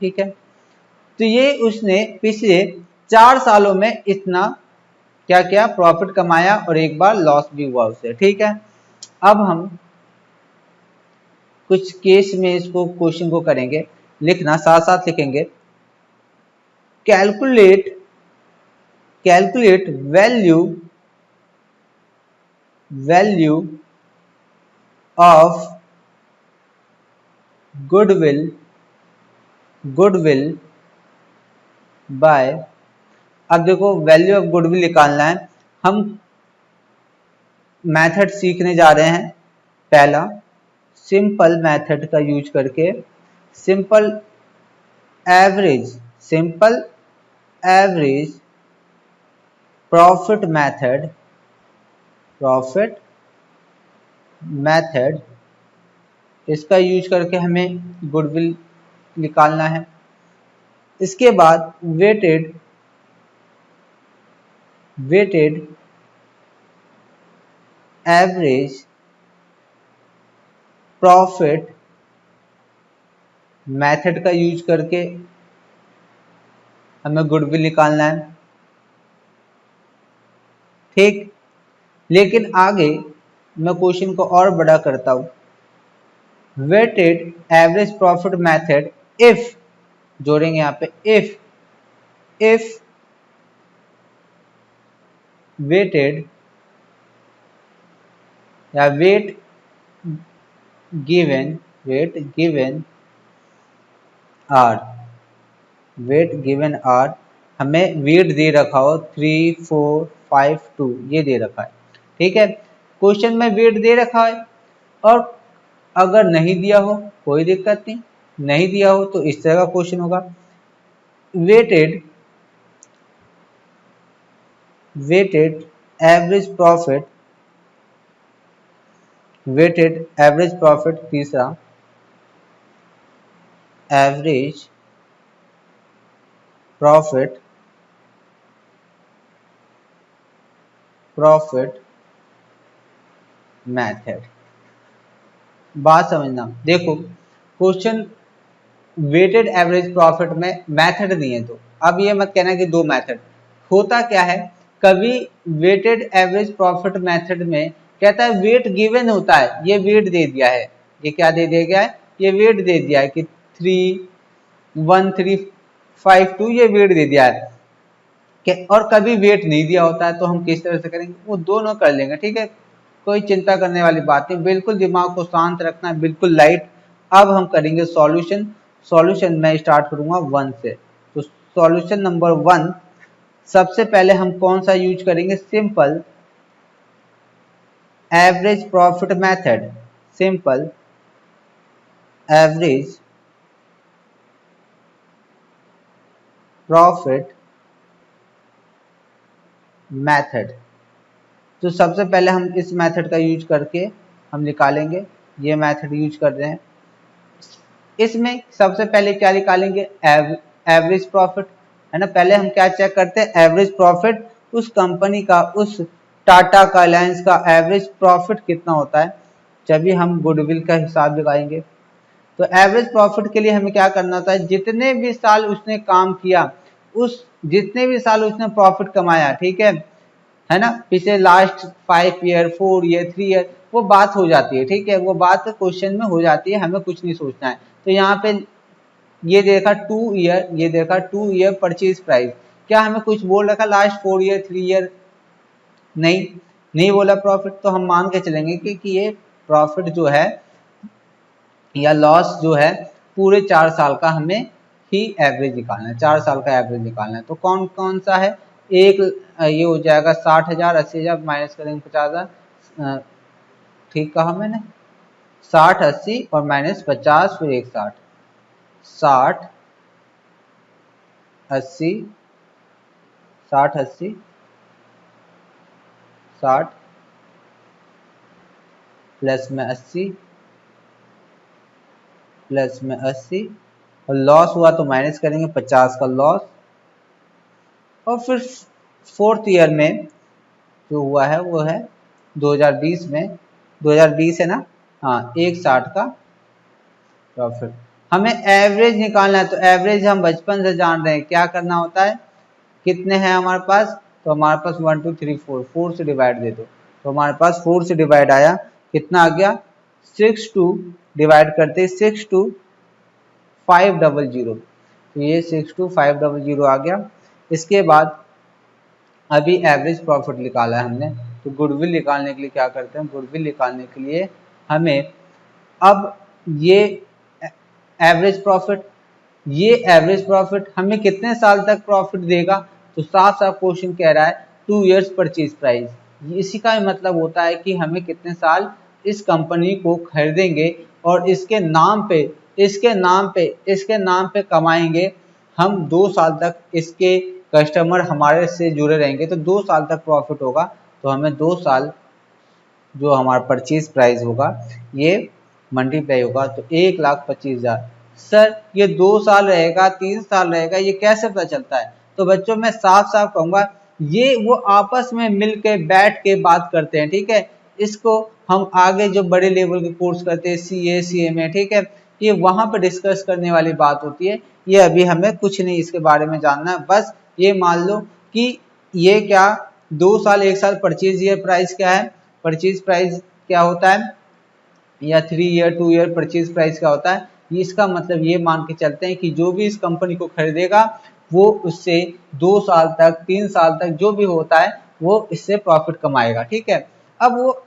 ठीक है। तो ये उसने पिछले 4 सालों में इतना क्या क्या प्रॉफिट कमाया, और एक बार लॉस भी हुआ उसे, ठीक है। अब हम कुछ केस में इसको क्वेश्चन को करेंगे, लिखना साथ साथ लिखेंगे। Calculate value of goodwill by. अब देखो वैल्यू ऑफ गुडविल निकालना है, हम मेथड सीखने जा रहे हैं। पहला, सिंपल मेथड का यूज करके, simple simple average profit method इसका यूज करके हमें गुडविल निकालना है। इसके बाद वेटेड एवरेज प्रॉफिट मेथड का यूज करके हमें गुडविल निकालना है। ठीक, लेकिन आगे मैं क्वेश्चन को और बड़ा करता हूं। Weighted average profit method if, जोड़ेंगे यहां पे इफ वेटेड या वेट गिवन आर, हमें वेट दे रखा हो 3, 4, 5, 2 ये दे रखा है। ठीक है, क्वेश्चन में वेट दे रखा है, और अगर नहीं दिया हो कोई दिक्कत नहीं, नहीं दिया हो तो इस तरह का क्वेश्चन होगा। वेटेड एवरेज प्रॉफिट, तीसरा एवरेज प्रॉफिट मेथड। बात समझना, देखो क्वेश्चन वेटेड एवरेज प्रॉफिट में मेथड नहीं है, तो अब ये मत कहना कि दो मेथड। होता क्या है, कभी वेटेड एवरेज प्रॉफिट मेथड में कहता है वेट गिवन होता है, ये वेट दे दिया है, ये क्या दे दिया गया है, ये वेट दे दिया है कि 3, 1, 3, 5, 2 ये वेट दे दिया है। और कभी वेट नहीं दिया होता है, तो हम किस तरह से करेंगे, वो दोनों कर लेंगे। ठीक है, कोई चिंता करने वाली बात नहीं, बिल्कुल दिमाग को शांत रखना है, बिल्कुल लाइट। अब हम करेंगे सॉल्यूशन मैं स्टार्ट करूंगा 1 से। तो सॉल्यूशन नंबर 1, सबसे पहले हम कौन सा यूज करेंगे, simple average profit method. Simple average profit method. तो सबसे पहले हम इस मेथड का यूज करके हम निकालेंगे, ये मेथड यूज कर रहे हैं। इसमें सबसे पहले क्या निकालेंगे, एवरेज प्रॉफिट, है ना। पहले हम क्या चेक करते हैं, एवरेज प्रॉफिट, उस कंपनी का, उस टाटा का, रिलायंस का एवरेज प्रॉफिट कितना होता है, जब हम गुडविल का हिसाब लगाएंगे। तो एवरेज प्रॉफिट के लिए हमें क्या करना होता है, जितने भी साल उसने काम किया, उस जितने भी साल उसने प्रॉफिट कमाया, ठीक है ना, पिछले लास्ट 5 ईयर, 4 ईयर, 3 ईयर, वो बात हो जाती है। ठीक है, वो बात क्वेश्चन में हो जाती है, हमें कुछ नहीं सोचना है। तो यहाँ पे ये देखा 2 ईयर, ये देखा 2 ईयर परचेज प्राइस, क्या हमें कुछ बोल रखा लास्ट 4 ईयर, 3 ईयर, नहीं बोला प्रॉफिट, तो हम मान के चलेंगे कि ये प्रॉफिट जो है या लॉस जो है पूरे 4 साल का हमें ही एवरेज निकालना है, 4 साल का एवरेज निकालना है। तो कौन कौन सा है, एक ये हो जाएगा 60,000, 80,000 माइनस करेंगे 50,000, ठीक कहा मैंने, 60, 80 और माइनस 50, फिर एक 60, 60, 80, 60, 80, 60 प्लस में 80 प्लस में 80, और लॉस हुआ तो माइनस करेंगे 50 का लॉस। और फिर 4th ईयर में जो हुआ है वो है 2020 में, 2020 है ना, हाँ, 160 का प्रॉफिट। हमें एवरेज निकालना है, तो एवरेज हम बचपन से जान रहे हैं, क्या करना होता है, कितने हैं हमारे पास, तो हमारे पास 1, 2, 3, 4 से डिवाइड दे दो, तो हमारे पास 4 से डिवाइड आया, कितना आ गया, 6 2 डिवाइड करते 6 2 500, तो ये 6 2 500 आ गया। इसके बाद अभी एवरेज प्रॉफिट निकाला है हमने, तो गुडविल निकालने के लिए क्या करते हैं, गुडविल निकालने के लिए हमें अब ये एवरेज प्रॉफिट हमें कितने साल तक प्रॉफिट देगा, तो साफ साफ क्वेश्चन कह रहा है 2 इयर्स परचेज प्राइस। इसी का मतलब होता है कि हमें कितने साल इस कंपनी को खरीदेंगे और इसके नाम पे कमाएंगे हम 2 साल तक इसके कस्टमर हमारे से जुड़े रहेंगे तो 2 साल तक प्रॉफिट होगा। तो हमें 2 साल जो हमारा परचेज प्राइस होगा ये मल्टीप्लाई होगा तो 1,25,000। सर ये 2 साल रहेगा 3 साल रहेगा ये कैसे पता चलता है? तो बच्चों मैं साफ साफ कहूंगा ये वो आपस में मिल के बैठ के बात करते हैं, ठीक है। इसको हम आगे जो बड़े लेवल के कोर्स करते हैं CA CMA, ठीक है, ये वहां पर डिस्कस करने वाली बात होती है। ये अभी हमें कुछ नहीं इसके बारे में जानना है, बस ये मान लो कि ये क्या 2 साल 1 साल परचेज ईयर प्राइस क्या है, परचेज प्राइस क्या होता है, या 3 ईयर 2 ईयर परचेज प्राइस क्या होता है। इसका मतलब ये मान के चलते हैं कि जो भी इस कंपनी को खरीदेगा वो उससे 2 साल तक 3 साल तक जो भी होता है वो इससे प्रॉफिट कमाएगा, ठीक है। अब वो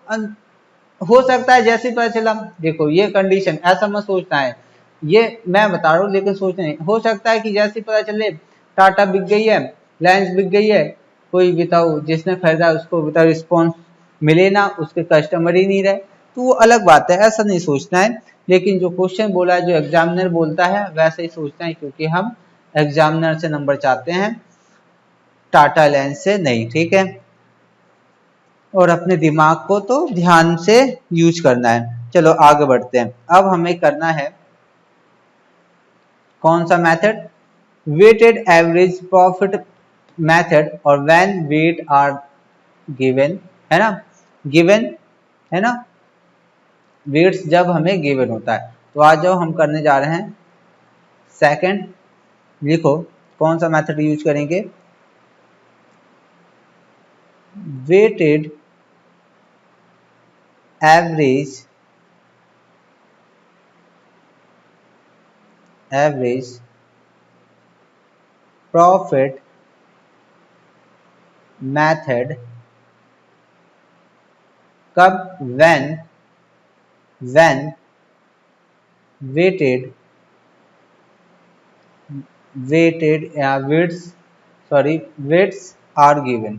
हो सकता है जैसे पता चला, देखो ये कंडीशन ऐसा मत सोचना है, ये मैं बता रहा हूँ लेकिन सोचना नहीं। हो सकता है कि जैसे पता चले टाटा बिक गई है, रिलायंस बिक गई है, कोई बताओ जिसने खरीदा उसको बताओ रिस्पॉन्स मिले ना, उसके कस्टमर ही नहीं रहे, तो वो अलग बात है, ऐसा नहीं सोचना है। लेकिन जो क्वेश्चन बोला है जो एग्जामिनर बोलता है वैसे ही सोचना है, क्योंकि हम एग्जामिनर से नंबर चाहते हैं, टाटा रिलायंस से नहीं, ठीक है। और अपने दिमाग को तो ध्यान से यूज करना है। चलो आगे बढ़ते हैं। अब हमें करना है कौन सा method, weighted average profit method, और व्हेन वेट आर गिवन, है ना, गिवन, है ना, वेट्स जब हमें गिवन होता है। तो आज जो हम करने जा रहे हैं सेकंड, लिखो कौन सा मेथड यूज करेंगे, वेटेड एवरेज प्रॉफिट मेथड, कब, when weighted weights are given,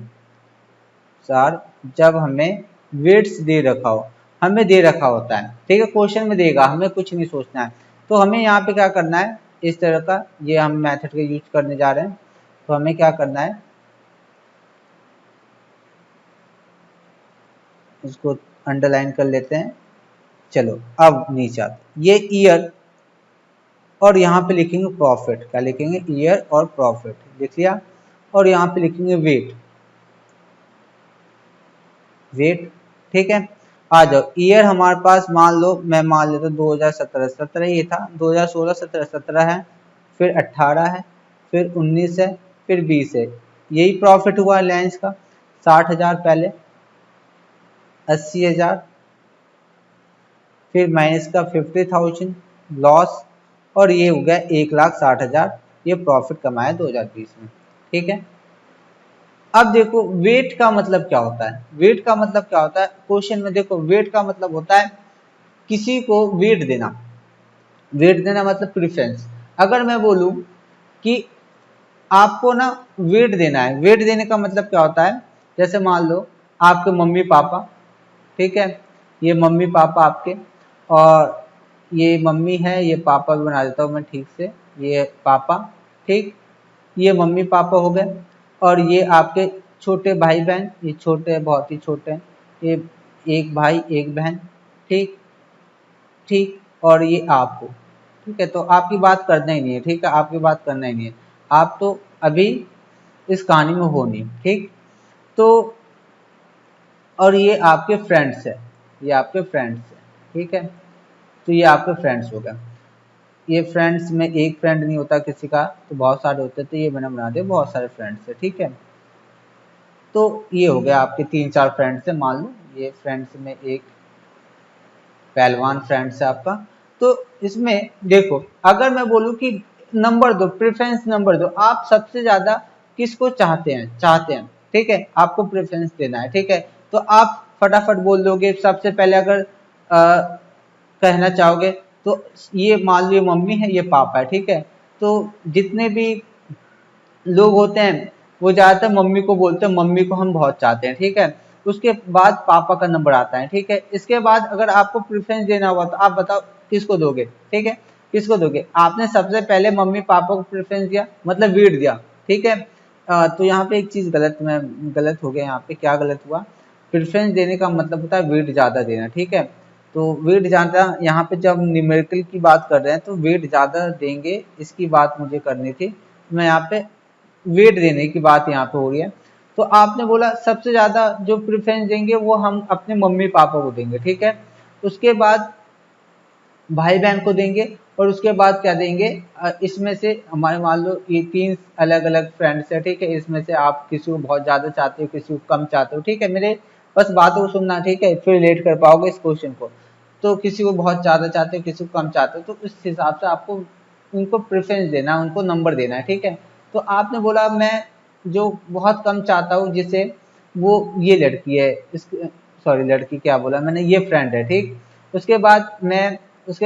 sir जब हमें वेट्स दे रखा हो, हमें दे रखा होता है, ठीक है, क्वेश्चन में देगा, हमें कुछ नहीं सोचना है। तो हमें यहाँ पे क्या करना है, इस तरह का ये हम मेथड का यूज करने जा रहे हैं। तो हमें क्या करना है, इसको अंडरलाइन कर लेते हैं। चलो अब नीचे आते, ये ईयर और यहाँ पे लिखेंगे प्रॉफिट, क्या लिखेंगे, ईयर और प्रॉफिट लिख लिया, और यहाँ पे लिखेंगे वेट, ठीक है। आ जाओ, ईयर हमारे पास मान लो, मैं मान लेता हूँ 2017 ये था, 2016 17 है, फिर 18 है, फिर 19 है, फिर 20 है, यही प्रॉफिट हुआ रिलायंस का, 60,000 पहले, 80,000, फिर माइनस का 50,000 लॉस, और ये हो गया 1,60,000, ये प्रॉफिट कमाया 2020 में, ठीक है। अब देखो वेट का मतलब क्या होता है, वेट का मतलब क्या होता है, क्वेश्चन में देखो वेट का मतलब होता है किसी को वेट देना, वेट देना मतलब प्रेफरेंस। अगर मैं बोलूं कि आपको ना वेट देना है, वेट देने का मतलब क्या होता है, जैसे मान लो आपके मम्मी पापा, ठीक है, ये मम्मी पापा आपके, और ये मम्मी है, ये पापा भी बना देता हूँ मैं ठीक से, ये पापा, ठीक, ये मम्मी पापा हो गए, और ये आपके छोटे भाई बहन, ये छोटे बहुत ही छोटे हैं, ये एक भाई एक बहन, ठीक ठीक, और ये आप हो, ठीक है। तो आपकी बात करना ही नहीं है, ठीक है, आपकी बात करना ही नहीं है, आप तो अभी इस कहानी में हो नहीं, ठीक। तो और ये आपके फ्रेंड्स है, ये आपके फ्रेंड्स है, ठीक है, तो ये आपके फ्रेंड्स हो गए। ये फ्रेंड्स में एक फ्रेंड नहीं होता किसी का, तो बहुत सारे होते हैं, तो ये मैंने बना दिया बहुत सारे फ्रेंड्स है, ठीक है। तो ये हो गया आपके 3-4 फ्रेंड्स है, मान लो ये फ्रेंड्स में एक पहलवान फ्रेंड्स है आपका। तो इसमें देखो अगर मैं बोलूं कि नंबर दो, प्रेफरेंस नंबर दो, आप सबसे ज्यादा किसको चाहते हैं, ठीक है, आपको प्रेफरेंस देना है, ठीक है। तो आप फटाफट बोल दोगे सबसे पहले, अगर कहना चाहोगे तो ये मान लो ये मम्मी है, ये पापा है, ठीक है। तो जितने भी लोग होते हैं वो ज्यादातर मम्मी को बोलते हैं, मम्मी को हम बहुत चाहते हैं, ठीक है। उसके बाद पापा का नंबर आता है, ठीक है। इसके बाद अगर आपको प्रेफरेंस देना होगा तो आप बताओ किसको दोगे, ठीक है। किसको दोगे? आपने सबसे पहले मम्मी पापा को प्रेफरेंस दिया, मतलब वेट दिया, ठीक है। तो यहाँ पे एक चीज गलत हो गया। यहाँ पे क्या गलत हुआ? प्रेफरेंस देने का मतलब होता है वेट ज्यादा देना, ठीक है। तो वेट ज्यादा, यहाँ पे जब न्यूमेरिकल की बात कर रहे हैं तो वेट ज्यादा देंगे, इसकी बात मुझे करनी थी। मैं यहाँ पे वेट देने की बात यहाँ पे हो रही है। तो आपने बोला सबसे ज्यादा जो प्रेफरेंस देंगे वो हम अपने मम्मी पापा को देंगे, ठीक है। उसके बाद भाई बहन को देंगे, और उसके बाद क्या देंगे? इसमें से हमारे मान लो ये 3 अलग अलग फ्रेंड्स है, ठीक है। इसमें से आप किसी को बहुत ज्यादा चाहते हो, किसी को कम चाहते हो, ठीक है। मेरे बस बातों को सुनना, ठीक है, फिर रिलेट कर पाओगे इस क्वेश्चन को। तो किसी को बहुत ज्यादा चाहते हो, किसी को कम चाहते हो, तो उस हिसाब से आपको उनको प्रेफरेंस देना है, उनको नंबर देना है, ठीक है। तो आपने बोला मैं जो बहुत कम चाहता हूँ, जिसे वो ये लड़की है, सॉरी लड़की क्या बोला मैंने, ये फ्रेंड है, ठीक। उसके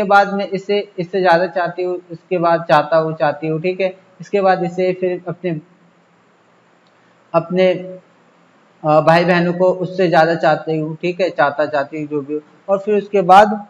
बाद मैं इससे ज्यादा चाहती हूँ, उसके बाद चाहती हूँ, ठीक है। इसके बाद इसे फिर अपने अपने भाई बहनों को उससे ज्यादा चाहती हूँ, ठीक है, चाहती हूँ जो भी हो। और फिर उसके बाद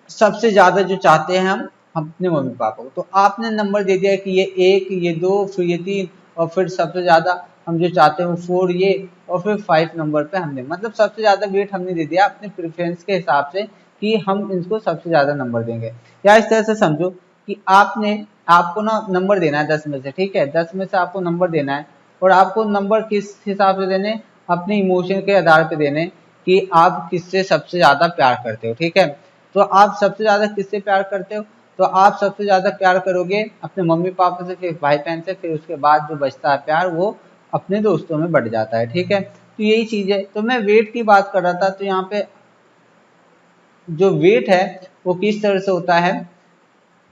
सबसे ज्यादा जो चाहते हैं हम अपने मम्मी पापा को। तो आपने नंबर दे दिया कि ये 1, ये 2, फिर ये 3, और फिर सबसे ज्यादा हम जो चाहते हैं वो 4 ये, और फिर 5 नंबर पे हमने, मतलब सबसे ज्यादा वेट हमने दे दिया अपने प्रेफरेंस के हिसाब से कि हम इनको सबसे ज्यादा नंबर देंगे। या इस तरह से समझो कि आपको ना नंबर देना है 10 में से, ठीक है। 10 में से आपको नंबर देना है, और आपको नंबर किस हिसाब से देने? अपने इमोशन के आधार पे देने, कि आप किससे सबसे ज्यादा प्यार करते हो, ठीक है। तो आप सबसे ज्यादा किससे प्यार करते हो? तो आप सबसे ज्यादा प्यार करोगे अपने मम्मी पापा से, फिर भाई बहन से, फिर उसके बाद जो बचता है प्यार वो अपने दोस्तों में बढ़ जाता है, ठीक है। तो यही चीज है। तो मैं वेट की बात कर रहा था, तो यहाँ पे जो वेट है वो किस तरह से होता है?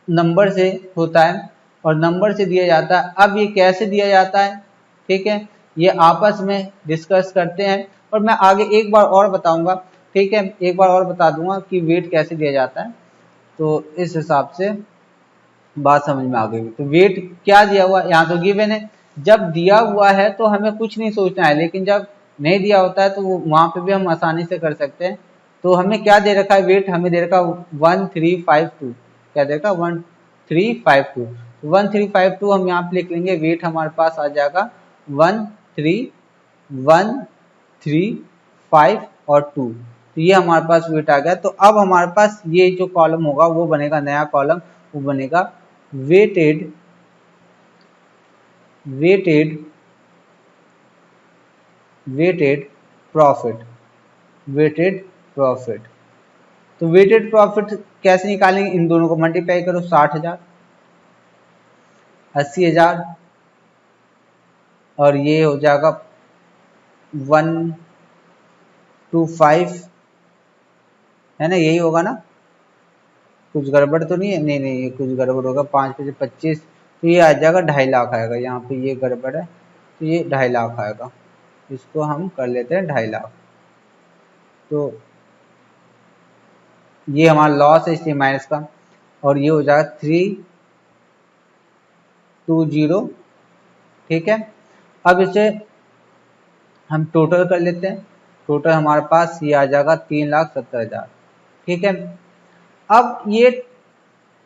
नंबर से होता है, और नंबर से दिया जाता है। अब ये कैसे दिया जाता है, ठीक है, ये आपस में डिस्कस करते हैं, और मैं आगे एक बार और बताऊंगा, ठीक है, एक बार और बता दूंगा कि वेट कैसे दिया जाता है। तो इस हिसाब से बात समझ में आ गई। तो वेट क्या दिया हुआ, यहाँ तो गिवन है। जब दिया हुआ है तो हमें कुछ नहीं सोचना है, लेकिन जब नहीं दिया होता है तो वहां पे भी हम आसानी से कर सकते हैं। तो हमें क्या दे रखा है? वेट हमें दे रखा 1352। क्या दे रखा? 1352। 1352 हम यहाँ पे लिख लेंगे। वेट हमारे पास आ जाएगा 13135 और 2। तो ये हमारे पास वेट आ गया। तो अब हमारे पास ये जो कॉलम होगा वो बनेगा, नया कॉलम वो बनेगा weighted weighted weighted profit. Weighted profit. तो वेटेड प्रॉफिट कैसे निकालेंगे? इन दोनों को मल्टीप्लाई करो, 60,000, 80,000, और ये हो जाएगा 125, है ना, यही होगा ना? कुछ गड़बड़ तो नहीं है? नहीं नहीं, ये कुछ गड़बड़ होगा। 5 × 25, तो ये आ जाएगा 2.5 लाख आएगा। यहाँ पे ये गड़बड़ है, तो ये 2.5 लाख आएगा। इसको हम कर लेते हैं 2.5 लाख। तो ये हमारा लॉस है, इसलिए माइनस का, और ये हो जाएगा 320, ठीक है। अब इसे हम टोटल कर लेते हैं। टोटल हमारे पास ये आ जाएगा 3,70,000, ठीक है। अब ये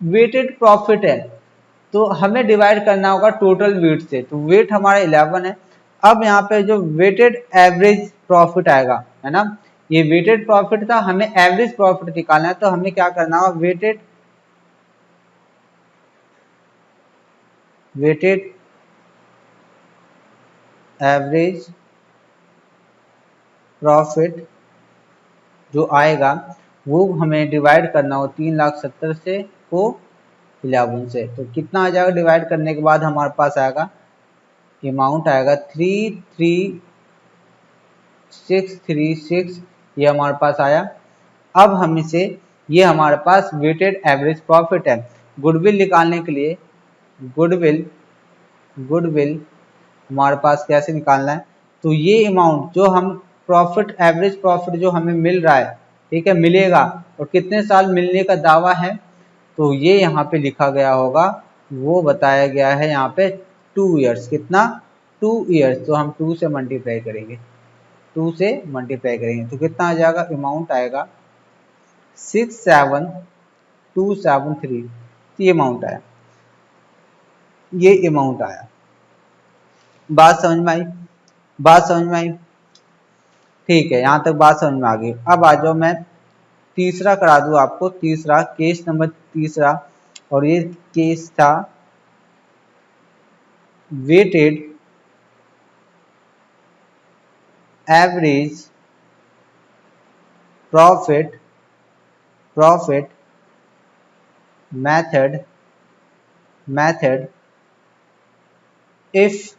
वेटेड प्रॉफिट है, तो हमें डिवाइड करना होगा टोटल वेट से। तो वेट हमारा 11 है। अब यहाँ पे जो वेटेड एवरेज प्रॉफिट आएगा, है ना, ये वेटेड प्रॉफिट था, हमें एवरेज प्रॉफिट निकालना है। तो हमें क्या करना होगा? वेटेड एवरेज प्रॉफिट जो आएगा वो हमें डिवाइड करना हो 3,70,000 से को 11 से। तो कितना आ जाएगा? डिवाइड करने के बाद हमारे पास आएगा, अमाउंट आएगा 33,636, ये हमारे पास आया। अब हम इसे, ये हमारे पास वेटेड एवरेज प्रॉफिट है। गुडविल निकालने के लिए गुडविल गुडविल हमारे पास कैसे निकालना है? तो ये अमाउंट जो हम प्रॉफिट, एवरेज प्रॉफिट जो हमें मिल रहा है, ठीक है, मिलेगा, और कितने साल मिलने का दावा है, तो ये यहाँ पे लिखा गया होगा, वो बताया गया है यहाँ पे 2 ईयर्स। कितना? 2 ईयर्स। तो हम 2 से मल्टीप्लाई करेंगे, तो कितना आ जाएगा? अमाउंट आएगा 67 273, ये अमाउंट आया, ये अमाउंट आया। बात समझ में आई? बात समझ में आई? ठीक है, यहां तक बात समझ में आ गई। अब आ जाओ, मैं तीसरा करा दूं आपको, तीसरा केस नंबर तीसरा, और ये केस था weighted average profit method if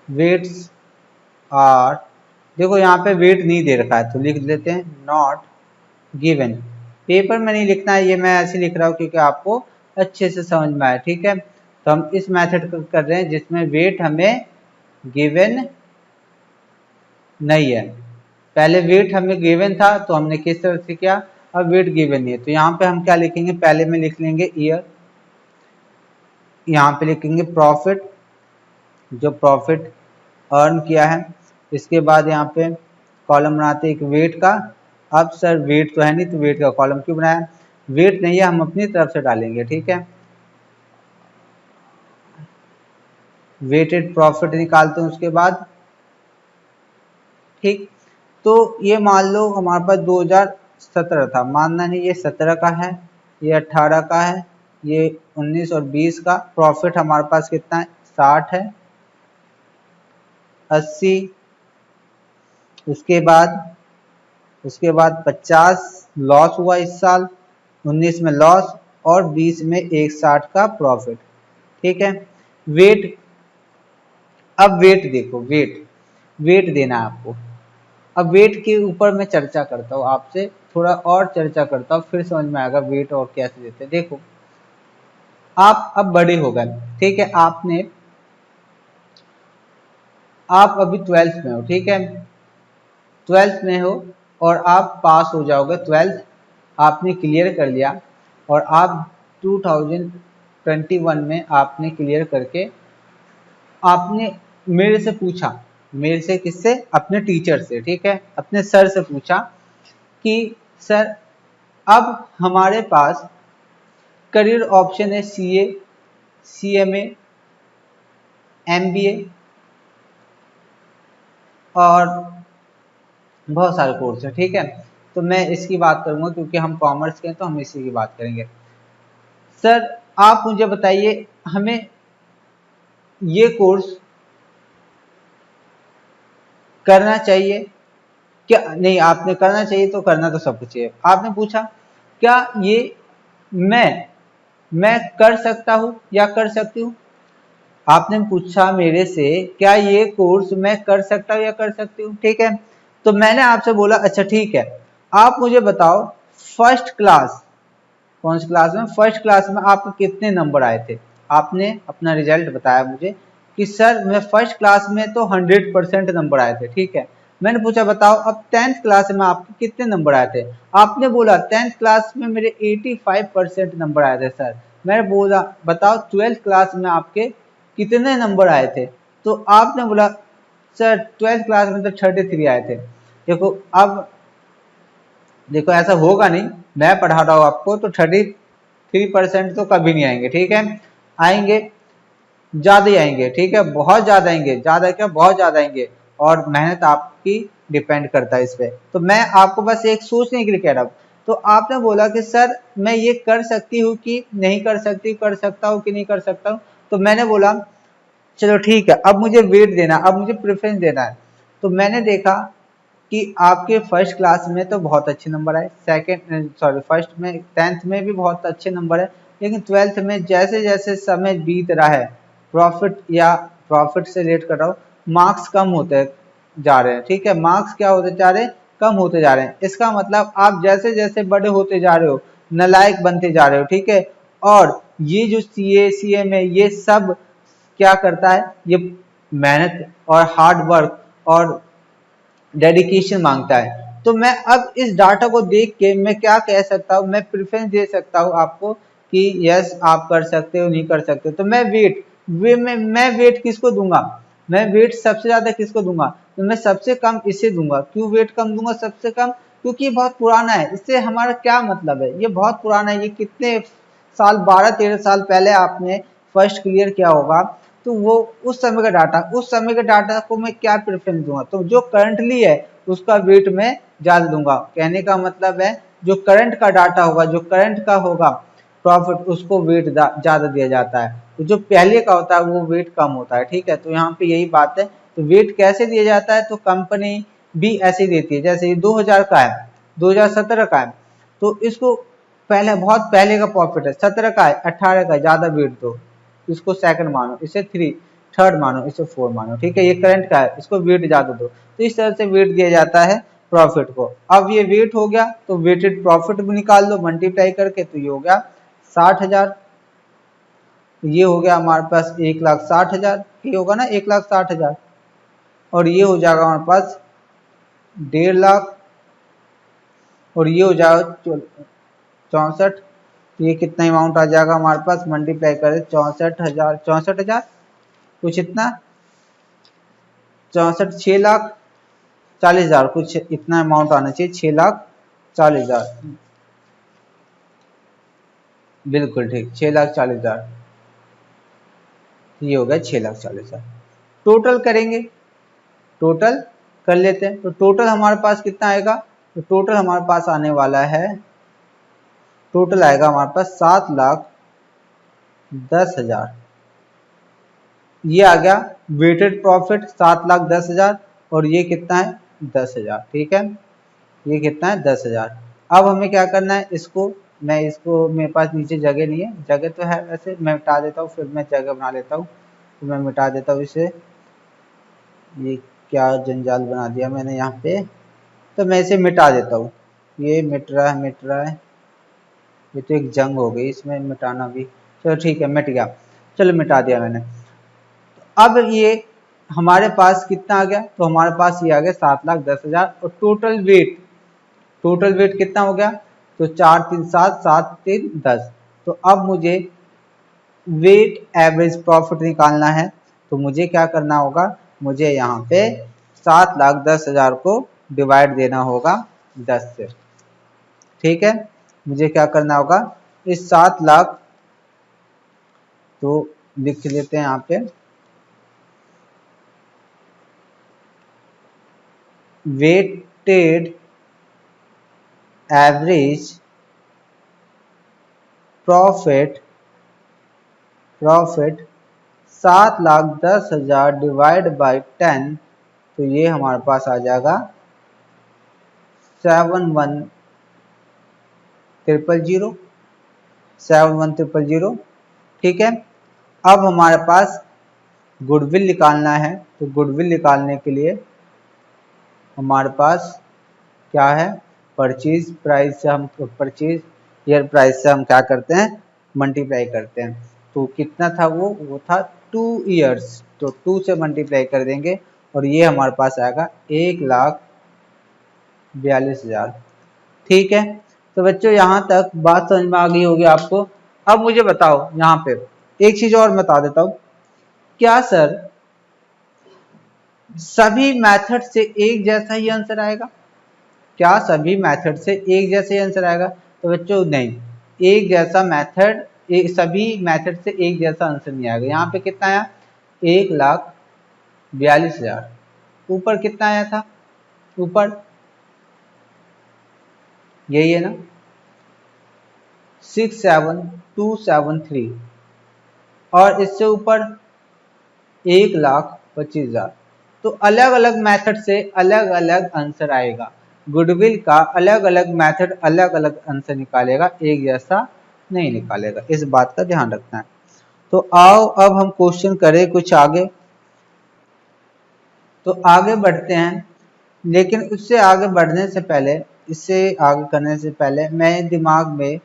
weights are, देखो यहाँ पे वेट नहीं दे रखा है तो लिख लेते हैं नॉट गिवन। पेपर में नहीं लिखना है, ये मैं ऐसे लिख रहा हूँ क्योंकि आपको अच्छे से समझ में आए, ठीक है। तो हम इस मेथड को कर रहे हैं जिसमें वेट हमें गिवन नहीं है। पहले वेट हमें गिवन था तो हमने किस तरह से किया, अब वेट गिवन नहीं है तो यहाँ पे हम क्या लिखेंगे, पहले में लिख लेंगे ईयर, यहाँ पे लिखेंगे प्रॉफिट, जो प्रॉफिट अर्न किया है। इसके बाद यहाँ पे कॉलम बनाते एक वेट का। अब सर वेट तो है नहीं तो वेट का कॉलम क्यों बनाया, वेट नहीं है, हम अपनी तरफ से डालेंगे, ठीक है। वेटेड प्रॉफिट निकालते हैं उसके बाद, ठीक। तो ये मान लो हमारे पास 2017 था, मानना नहीं, ये 17 का है, ये 18 का है, ये 19 और 20 का। प्रॉफिट हमारे पास कितना है, 60 है, 80, उसके बाद 50 लॉस हुआ इस साल, 19 में लॉस, और 20 में 160 का प्रॉफिट, ठीक है। वेट, अब वेट देखो, वेट देना है आपको। अब वेट के ऊपर मैं चर्चा करता हूँ आपसे, थोड़ा और चर्चा करता हूँ, फिर समझ में आएगा वेट और कैसे देते हैं। देखो, आप अब बड़े हो गए, ठीक है, आप अभी 12th में हो, ठीक है, 12th में हो और आप पास हो जाओगे, 12th आपने क्लियर कर लिया, और आप 2021 में आपने क्लियर करके आपने मेरे से पूछा, मेरे से किससे, अपने टीचर से, ठीक है, अपने सर से पूछा कि सर अब हमारे पास करियर ऑप्शन है सीए, सीएमए, एमबीए और बहुत सारे कोर्स है, ठीक है। तो मैं इसकी बात करूंगा क्योंकि हम कॉमर्स के हैं तो हम इसी की बात करेंगे। सर आप मुझे बताइए, हमें ये कोर्स करना चाहिए क्या नहीं, आपने करना चाहिए तो करना तो सब कुछ चाहिए। आपने पूछा क्या ये मैं कर सकता हूं या कर सकती हूँ, आपने पूछा मेरे से क्या ये कोर्स मैं कर सकता हूँ या कर सकती हूँ, ठीक है। तो मैंने आपसे बोला अच्छा ठीक है, आप मुझे बताओ फर्स्ट क्लास, कौन सी क्लास में, फर्स्ट क्लास में आपको कितने नंबर आए थे। आपने अपना रिजल्ट बताया मुझे कि सर मैं फर्स्ट क्लास में तो 100% नंबर आए थे, ठीक है। मैंने पूछा बताओ अब 10th क्लास में आपके कितने नंबर आए थे। आपने बोला 10th क्लास में मेरे 85% नंबर आए थे सर। मैंने बोला बताओ 12th क्लास में आपके कितने नंबर आए थे। तो आपने बोला सर 12th क्लास में तो 33 आए थे। देखो अब देखो ऐसा होगा नहीं, मैं पढ़ा रहा हूँ आपको तो 33% तो कभी नहीं आएंगे, ठीक है, आएंगे ज्यादा ही आएंगे, ठीक है, बहुत ज्यादा आएंगे, ज्यादा क्या बहुत ज्यादा आएंगे, और मेहनत आपकी डिपेंड करता है इस पे। तो मैं आपको बस एक सोचने के लिए कह रहा हूँ। तो आपने बोला कि सर मैं ये कर सकती हूँ कि नहीं कर सकती, कर सकता हूँ कि नहीं कर सकता हूँ। तो मैंने बोला चलो ठीक है, अब मुझे वेट देना, अब मुझे प्रेफरेंस देना है। तो मैंने देखा कि आपके फर्स्ट क्लास में तो बहुत अच्छे नंबर आए, फर्स्ट में 10th में भी बहुत अच्छे नंबर है, लेकिन 12th में जैसे जैसे समय बीत रहा है, प्रॉफिट से रिलेट कर रहा हूँ, मार्क्स कम होते जा रहे हैं, ठीक है, मार्क्स क्या होते जा रहे हैं, कम होते जा रहे हैं। इसका मतलब आप जैसे जैसे बड़े होते जा रहे हो, नालायक बनते जा रहे हो, ठीक है। और ये जो सीए सीएम है ये सब क्या करता है, ये मेहनत और हार्ड वर्क और डेडिकेशन मांगता है। तो मैं अब इस डाटा को देख के मैं क्या कह सकता हूँ, मैं प्रेफरेंस दे सकता हूँ आपको कि यस आप कर सकते हो, नहीं कर सकते। तो मैं वेट किसको दूंगा, मैं वेट सबसे ज्यादा किसको दूंगा, तो मैं सबसे कम इसे दूंगा। क्यों वेट कम दूंगा सबसे कम, क्योंकि ये बहुत पुराना है। इससे हमारा क्या मतलब है, ये बहुत पुराना है, ये कितने साल 12-13 साल पहले आपने फर्स्ट क्लियर किया होगा, तो वो उस समय का डाटा, उस समय के डाटा को मैं क्या प्रेफरेंस दूंगा, तो जो करंटली है उसका वेट मैं ज्यादा दूंगा। कहने का मतलब है जो करंट का डाटा होगा, जो करंट का होगा प्रॉफिट, उसको वेट ज्यादा दिया जाता है। तो जो पहले का होता है वो वेट कम होता है। ठीक है, तो यहाँ पे यही बात है। तो वेट कैसे दिया जाता है, तो कंपनी भी ऐसे देती है। जैसे ये 2000 का है, 2017 का है, तो इसको पहले, बहुत पहले का प्रॉफिट है, 17 का है, 18 का है, ज्यादा वेट दो, इसको सेकंड मानो, इसे थर्ड मानो, इसे 4 मानो। ठीक है, ये करंट का है, इसको वेट ज्यादा दो। तो इस तरह से वेट दिया जाता है प्रॉफिट को। अब ये वेट हो गया, तो वेटेड प्रॉफिट भी निकाल लो मल्टीप्लाई करके, तो ये हो गया 60,000। ये हो गया हमारे पास 1,60,000, ये होगा ना 1,60,000, और ये हो जाएगा हमारे पास 1.5 लाख, और ये हो जाएगा 64। ये कितना अमाउंट आ जाएगा हमारे पास, मल्टीप्लाई करें 64,000, 64,000 कुछ इतना, 64, 6,40,000 कुछ इतना अमाउंट आना चाहिए, 6,40,000। बिल्कुल ठीक, 6,40,000। ये हो गया 6,40,000। टोटल करेंगे, टोटल कर लेते हैं। तो टोटल हमारे पास कितना आएगा, तो टोटल हमारे पास आने वाला है, टोटल आएगा हमारे पास 7,10,000। ये आ गया वेटेड प्रॉफिट 7,10,000, और ये कितना है 10,000। ठीक है, ये कितना है 10,000। अब हमें क्या करना है, इसको मैं, इसको मेरे पास नीचे जगह नहीं है, जगह तो है वैसे, मैं मिटा देता हूँ, फिर मैं जगह बना लेता हूँ। तो मैं मिटा देता हूँ इसे, ये क्या जंजाल बना दिया मैंने यहाँ पे, तो मैं इसे मिटा देता हूँ। ये मिट रहा है, मिट रहा है, ये तो एक जंग हो गई इसमें मिटाना भी। चलो ठीक है, मिट गया, चलो मिटा दिया मैंने। अब ये हमारे पास कितना आ गया, तो हमारे पास ये आ गया 7,10,000, और टोटल वेट, टोटल वेट कितना हो गया, तो 4 3 7, 7 3 10। तो अब मुझे वेट एवरेज प्रॉफिट निकालना है, तो मुझे क्या करना होगा, मुझे यहाँ पे 7,10,000 को डिवाइड देना होगा 10 से। ठीक है, मुझे क्या करना होगा, इस 7 लाख, तो लिख लेते हैं यहाँ पे, weighted average profit, 7,10,000 divide by 10, तो ये हमारे पास आ जाएगा 71,000, 71,000। ठीक है, अब हमारे पास गुडविल निकालना है, तो गुडविल निकालने के लिए हमारे पास क्या है, परचेज प्राइस से हम, परचेज ईयर प्राइस से हम क्या करते हैं, मल्टीप्लाई करते हैं। तो कितना था वो था 2 ईयर्स, तो 2 से मल्टीप्लाई कर देंगे, और ये हमारे पास आएगा 1,42,000। ठीक है, तो बच्चों यहाँ तक बात समझ में आ गई होगी आपको। अब मुझे बताओ, यहाँ पे एक चीज और बता देता हूँ, क्या सर सभी मेथड से एक जैसा ही आंसर आएगा, क्या सभी मेथड से एक जैसे आंसर आएगा, तो बच्चों नहीं, एक जैसा मेथड, सभी मेथड से एक जैसा आंसर नहीं आएगा। यहाँ पे कितना आया, 1,42,000। ऊपर कितना आया था, ऊपर यही है ना, 6,7,273, और इससे ऊपर 1,25,000। तो अलग अलग मेथड से अलग अलग आंसर आएगा। गुडविल का अलग अलग मेथड अलग अलग आंसर निकालेगा, एक जैसा नहीं निकालेगा, इस बात का ध्यान रखना है। तो आओ अब हम क्वेश्चन करें कुछ आगे, तो आगे बढ़ते हैं। लेकिन उससे आगे बढ़ने से पहले, इससे आगे करने से पहले मेरे दिमाग में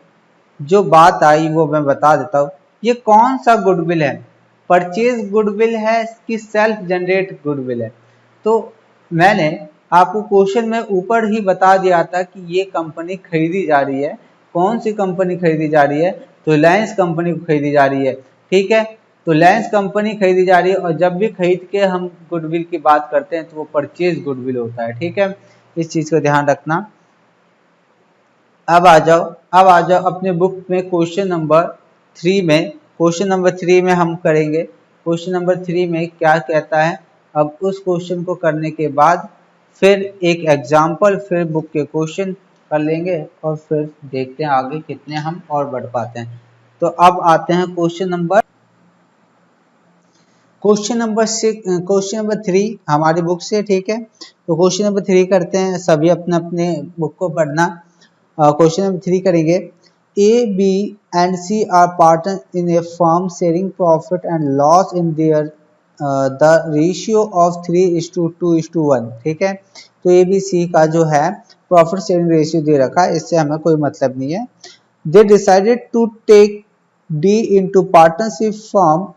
जो बात आई वो मैं बता देता हूँ। ये कौन सा गुडविल है, परचेज गुडविल है कि सेल्फ जनरेट गुडविल है। तो मैंने आपको क्वेश्चन में ऊपर ही बता दिया था कि ये कंपनी खरीदी जा रही है। कौन सी कंपनी खरीदी जा रही है, तो रिलायंस कंपनी को खरीदी जा रही है। ठीक है, तो लेंस कंपनी खरीदी जा रही है, और जब भी खरीद के हम गुडविल की बात करते हैं तो वो परचेज गुडविल होता है, ठीक है, इस चीज को ध्यान रखना। अब आ जाओ अपने बुक में क्वेश्चन नंबर 3 में। क्वेश्चन नंबर 3 में हम करेंगे, क्वेश्चन नंबर 3 में क्या कहता है। अब उस क्वेश्चन को करने के बाद फिर एक एग्जाम्पल, फिर बुक के क्वेश्चन कर लेंगे, और फिर देखते हैं आगे कितने हम और बढ़ पाते हैं। तो अब आते हैं क्वेश्चन नंबर 3 हमारी बुक से, ठीक है। तो क्वेश्चन नंबर 3 करते हैं, सभी अपने अपने बुक को पढ़ना। क्वेश्चन नंबर 3 करेंगे। A, B and C are partner in a firm sharing profit and loss in their the ratio of 3:2:1, ठीक है। तो ए बी सी का जो है प्रॉफिट शेयरिंग रेशियो दे रखा है, इससे हमें कोई मतलब नहीं है। They decided to take D into partnership from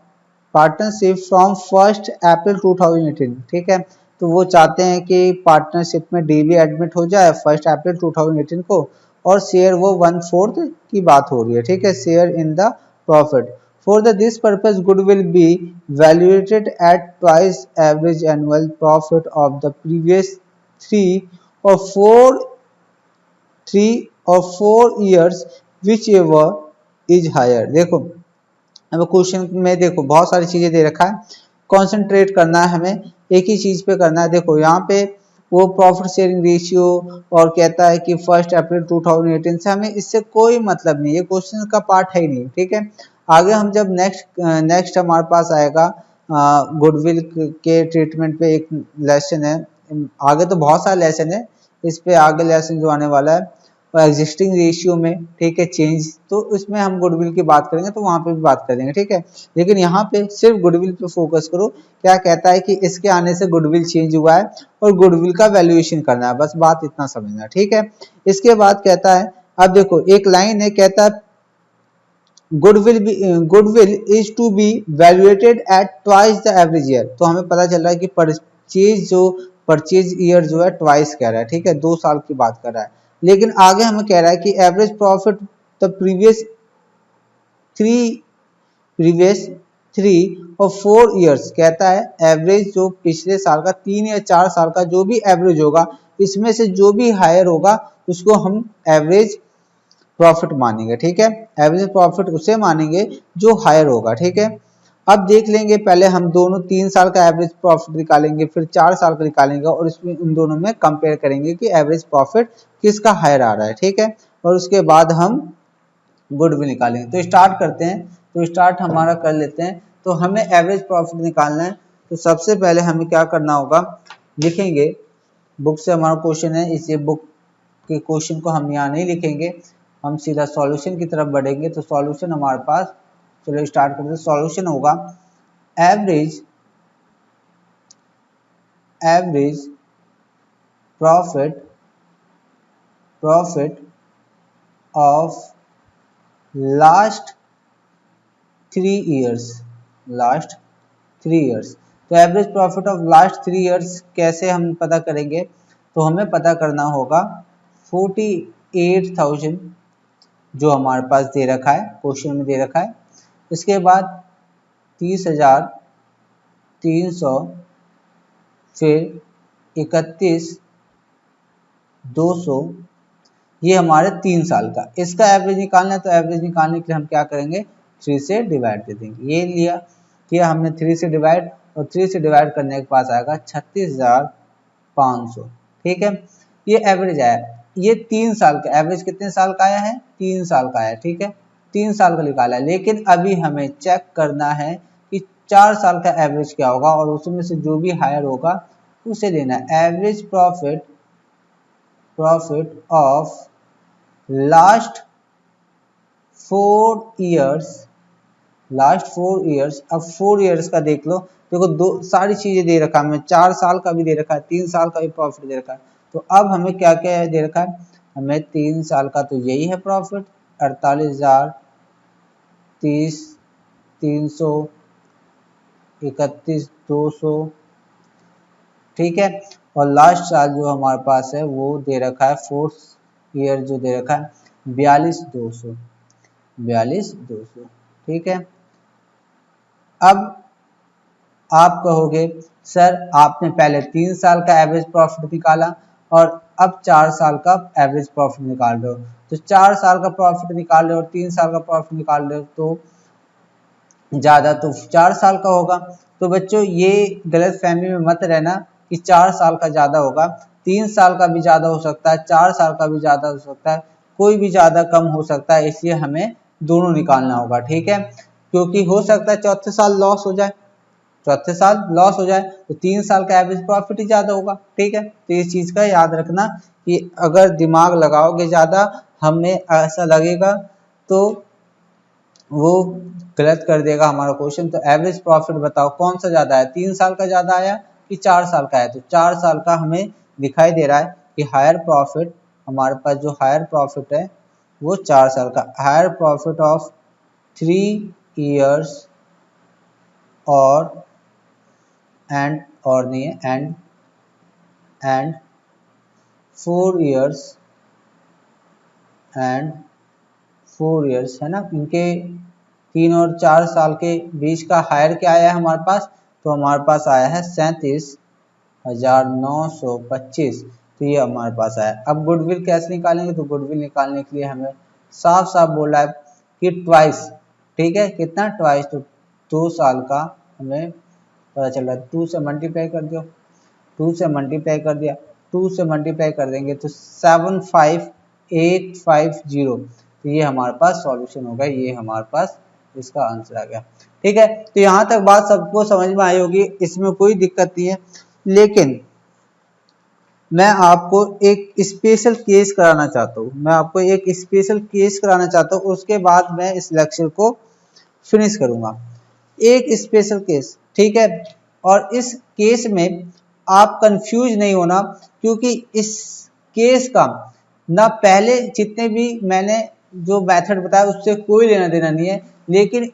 1 April 2018, ठीक है। तो वो चाहते हैं कि पार्टनरशिप में डी भी एडमिट हो जाए 1 अप्रैल 2018 को, और शेयर वो 1/4 की बात हो रही है, ठीक है, share in the profit. For the this purpose goodwill be valuated at twice average annual profit of the previous 3 और 4 years whichever is higher. देखो हमें क्वेश्चन में देखो बहुत सारी चीजें दे रखा है, कंसंट्रेट करना है हमें, एक ही चीज पे करना है। देखो यहाँ पे वो प्रॉफिट शेयरिंग रेशियो और कहता है कि 1 अप्रैल 2018 से, हमें इससे कोई मतलब नहीं, ये क्वेश्चन का पार्ट है ही नहीं, ठीक है। आगे हम जब नेक्स्ट हमारे पास आएगा गुडविल के ट्रीटमेंट पे एक लेसन है, आगे तो बहुत सारे लेसन है, इस पे आगे लेसन जो आने वाला है एग्जिस्टिंग रेशियो में, ठीक है, चेंज, तो इसमें हम गुडविल की बात करेंगे तो वहां पे भी बात करेंगे, ठीक है। लेकिन यहाँ पे सिर्फ गुडविल पे फोकस करो। क्या कहता है कि इसके आने से गुडविल चेंज हुआ है और गुडविल का वैल्यूएशन करना है, बस बात इतना समझना, ठीक है। इसके बाद कहता है, अब देखो एक लाइन है, कहता है goodwill is to be valuated at twice the average year. तो हमें पता चल रहा है कि परचेज ईयर जो है ट्वाइस कह रहा है, ठीक है, 2 साल की बात कर रहा है। लेकिन आगे हमें कह रहा है कि एवरेज प्रॉफिट द प्रीवियस 3 और 4 ईयर्स, कहता है एवरेज जो पिछले साल का 3 या 4 साल का जो भी एवरेज होगा, इसमें से जो भी हायर होगा उसको हम एवरेज प्रॉफिट मानेंगे, ठीक है। एवरेज प्रॉफिट उसे मानेंगे जो हायर होगा, ठीक है। अब देख लेंगे, पहले हम दोनों 3 साल का एवरेज प्रॉफिट निकालेंगे, फिर 4 साल का निकालेंगे, और इसमें उन दोनों में कंपेयर करेंगे कि एवरेज प्रॉफिट किसका हायर आ रहा है, ठीक है। और उसके बाद हम गुडविल निकालेंगे। तो स्टार्ट करते हैं, तो स्टार्ट हमारा कर लेते हैं। तो हमें एवरेज प्रॉफिट निकालना है, तो सबसे पहले हमें क्या करना होगा, लिखेंगे, बुक से हमारा क्वेश्चन है, इस बुक के क्वेश्चन को हम यहाँ नहीं लिखेंगे, हम सीधा सॉल्यूशन की तरफ बढ़ेंगे। तो सॉल्यूशन हमारे पास, चलो स्टार्ट करते हैं। सॉल्यूशन होगा average profit of last 3 years. तो average profit of last 3 years कैसे हम पता करेंगे, तो हमें पता करना होगा 48,000 जो हमारे पास दे रखा है, क्वेश्चन में दे रखा है। इसके बाद 30,300, फिर 31,200, ये हमारे 3 साल का, इसका एवरेज निकालना है। तो एवरेज निकालने के लिए हम क्या करेंगे, 3 से डिवाइड दे देंगे। ये किया हमने 3 से डिवाइड, और 3 से डिवाइड करने के पास आएगा 36,500, ठीक है। ये एवरेज आया, ये 3 साल का एवरेज, कितने साल का आया है, 3 साल का आया, ठीक है, 3 साल का निकाला है। लेकिन अभी हमें चेक करना है कि 4 साल का एवरेज क्या होगा, और उसमें से जो भी हायर होगा उसे लेना है। Average profit of last 4 years, अब 4 इयर्स का देख लो। देखो दो सारी चीजें दे रखा है हमें, 4 साल का भी दे रखा है, 3 साल का भी प्रॉफिट दे रखा है। तो अब हमें क्या क्या दे रखा है, हमें 3 साल का तो यही है प्रॉफिट, 48,000, 30, 300, 31,200, ठीक है। और लास्ट साल जो हमारे पास है वो दे रखा है, 4 ईयर जो दे रखा है 42,200, ठीक है। अब आप कहोगे सर आपने पहले 3 साल का एवरेज प्रॉफिट निकाला और अब 4 साल का एवरेज प्रॉफिट निकाल रहे हो, तो 4 साल का प्रॉफिट निकाल रहे हो और 3 साल का प्रॉफिट निकाल रहे हो तो ज़्यादा तो 4 साल का होगा। तो बच्चों ये गलत फहमी में मत रहना कि 4 साल का ज़्यादा होगा, 3 साल का भी ज़्यादा हो सकता है, 4 साल का भी ज़्यादा हो सकता है, कोई भी ज़्यादा कम हो सकता है, इसलिए हमें दोनों निकालना होगा, ठीक है। क्योंकि हो सकता है चौथे साल लॉस हो जाए, चौथे साल लॉस हो जाए तो 3 साल का एवरेज प्रॉफिट ही ज़्यादा होगा, ठीक है। तो इस चीज़ का याद रखना कि अगर दिमाग लगाओगे ज़्यादा, हमें ऐसा लगेगा तो वो गलत कर देगा हमारा क्वेश्चन। तो एवरेज प्रॉफिट बताओ कौन सा ज़्यादा है, 3 साल का ज़्यादा आया कि 4 साल का है, तो 4 साल का हमें दिखाई दे रहा है कि हायर प्रॉफिट, हमारे पास जो हायर प्रॉफिट है वो 4 साल का, हायर प्रॉफिट ऑफ 3 years और एंड और नहीं है एंड 4 years एंड 4 years है ना, इनके 3 और 4 साल के बीच का हायर क्या आया है हमारे पास, तो हमारे पास आया है 37,925, तो ये हमारे पास आया। अब गुडविल कैसे निकालेंगे, तो गुडविल निकालने के लिए हमें साफ साफ बोला है कि ट्वाइस, ठीक है, कितना ट्वाइस, तो 2 साल का हमें पता चल रहा है, 2 से मल्टीप्लाई कर दो, 2 से मल्टीप्लाई कर दिया, 2 से मल्टीप्लाई कर देंगे तो 75850, तो ये हमारे पास सॉल्यूशन होगा, ये हमारे पास इसका आंसर आ गया, ठीक है। तो यहाँ तक बात सबको समझ में आई होगी, इसमें कोई दिक्कत नहीं है, लेकिन मैं आपको एक स्पेशल केस कराना चाहता हूँ, मैं आपको एक स्पेशल केस कराना चाहता हूँ, उसके बाद मैं इस लेक्चर को फिनिश करूंगा। एक स्पेशल केस, ठीक है, और इस केस में आप कंफ्यूज नहीं होना, क्योंकि इस केस का ना पहले जितने भी मैंने जो मेथड बताया उससे कोई लेना देना नहीं है, लेकिन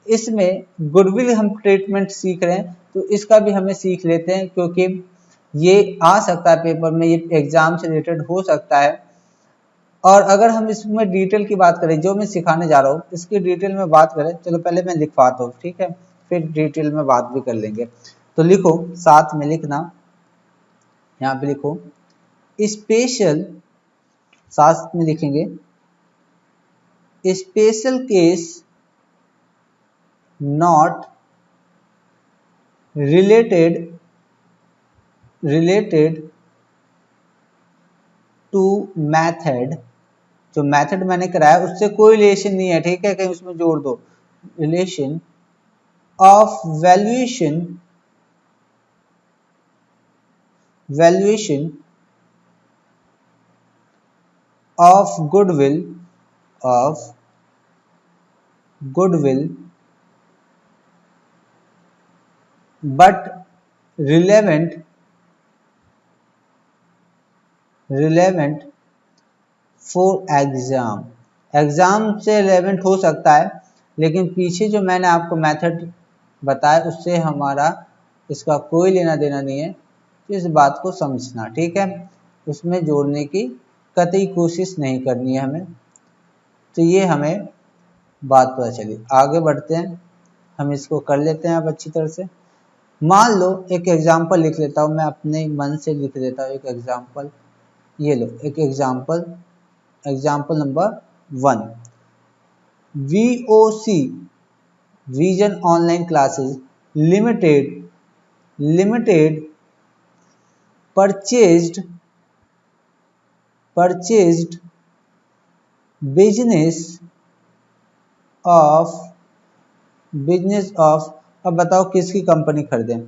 इसमें गुडविल हम ट्रीटमेंट सीख रहे हैं, तो इसका भी हमें सीख लेते हैं, क्योंकि ये आ सकता है पेपर में, ये एग्जाम से रिलेटेड हो सकता है। और अगर हम इसमें डिटेल की बात करें, जो मैं सिखाने जा रहा हूँ इसकी डिटेल में बात करें, चलो पहले मैं लिखवाता हूँ, ठीक है, फिर डिटेल में बात भी कर लेंगे। तो लिखो, साथ में लिखना, यहाँ पे लिखो स्पेशल, साथ में लिखेंगे special case not related to method, जो मेथड मैंने कराया उससे कोई रिलेशन नहीं है, ठीक है, कहीं उसमें जोड़ दो, relation of valuation of goodwill but relevant for exam से रिलेवेंट हो सकता है, लेकिन पीछे जो मैंने आपको मेथड बताया उससे हमारा इसका कोई लेना देना नहीं है, तो इस बात को समझना, ठीक है, उसमें जोड़ने की कतई कोशिश नहीं करनी है हमें। तो ये हमें बात पता चली, आगे बढ़ते हैं, हम इसको कर लेते हैं अब अच्छी तरह से। मान लो एक एग्जाम्पल लिख लेता हूँ, मैं अपने मन से लिख देता हूँ एक एग्जाम्पल, ये लो एक example number 1, VOC vision online classes limited purchased business of, अब बताओ किसकी कंपनी खरीदें,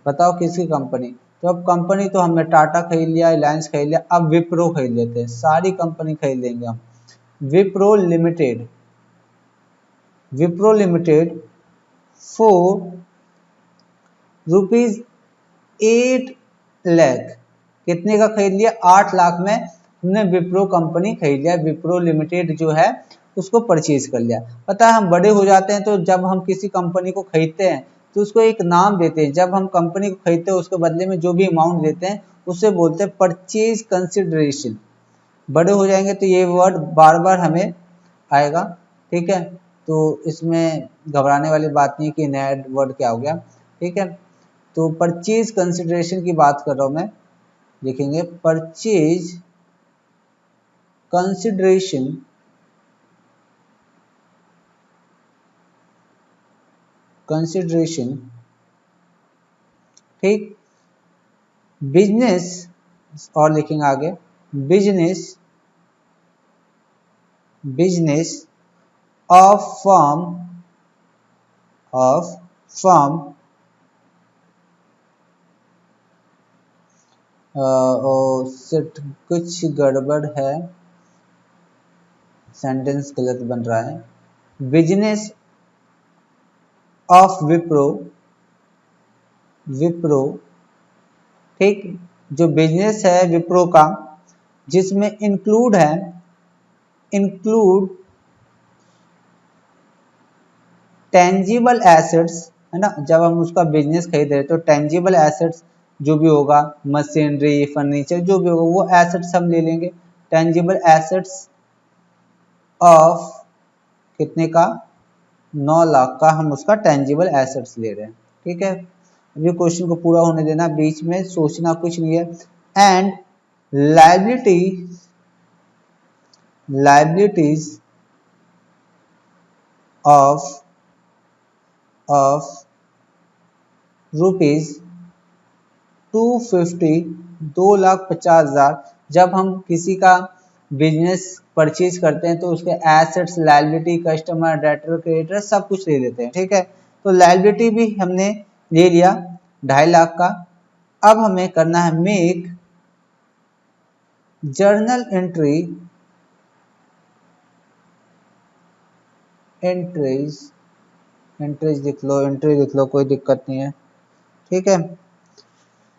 बताओ किसकी कंपनी, तो अब कंपनी तो हमने टाटा खरीद लिया, रिलायंस खरीद लिया, अब विप्रो खरीद लेते हैं, सारी कंपनी खरीद लेंगे हम। विप्रो लिमिटेड फॉर ₹8 लाख, कितने का खरीद लिया, 8 लाख में हमने विप्रो कंपनी खरीद लिया, विप्रो लिमिटेड जो है उसको परचेज कर लिया। पता है हम बड़े हो जाते हैं तो जब हम किसी कंपनी को खरीदते हैं तो उसको एक नाम देते हैं, जब हम कंपनी को खरीदते हैं उसके बदले में जो भी अमाउंट देते हैं उसे बोलते हैं परचेज कंसिडरेशन। बड़े हो जाएंगे तो ये वर्ड बार बार हमें आएगा, ठीक है, तो इसमें घबराने वाली बात नहीं कि नया वर्ड क्या हो गया, ठीक है। तो परचेज कंसिडरेशन की बात कर रहा हूं मैं, लिखेंगे परचेज कंसिडरेशन ठीक। बिजनेस, और लिखेंगे आगे बिजनेस ऑफ फर्म कुछ गड़बड़ है, सेंटेंस गलत बन रहा है। बिजनेस ऑफ विप्रो ठीक, जो बिजनेस है विप्रो का, जिसमें इंक्लूड टेंजिबल एसेट्स, है ना। जब हम उसका बिजनेस खरीद रहे तो टेंजिबल एसेट्स जो भी होगा, मशीनरी, फर्नीचर, जो भी होगा वो एसेट्स हम ले लेंगे। टेंजिबल एसेट्स ऑफ कितने का, 9 लाख का हम उसका टेंजिबल एसेट्स ले रहे हैं, ठीक है। अभी क्वेश्चन को पूरा होने देना, बीच में सोचना कुछ नहीं है। And liabilities of rupees 250, 2,50,000। जब हम किसी का बिजनेस परचेज करते हैं तो उसके assets, liability, customer, debtor, creditor सब कुछ ले लेते हैं, ठीक है। तो लायबिलिटी भी हमने ले लिया 2.5 लाख का। अब हमें करना है मेक जर्नल एंट्रीज लिख लो, कोई दिक्कत नहीं है, ठीक है।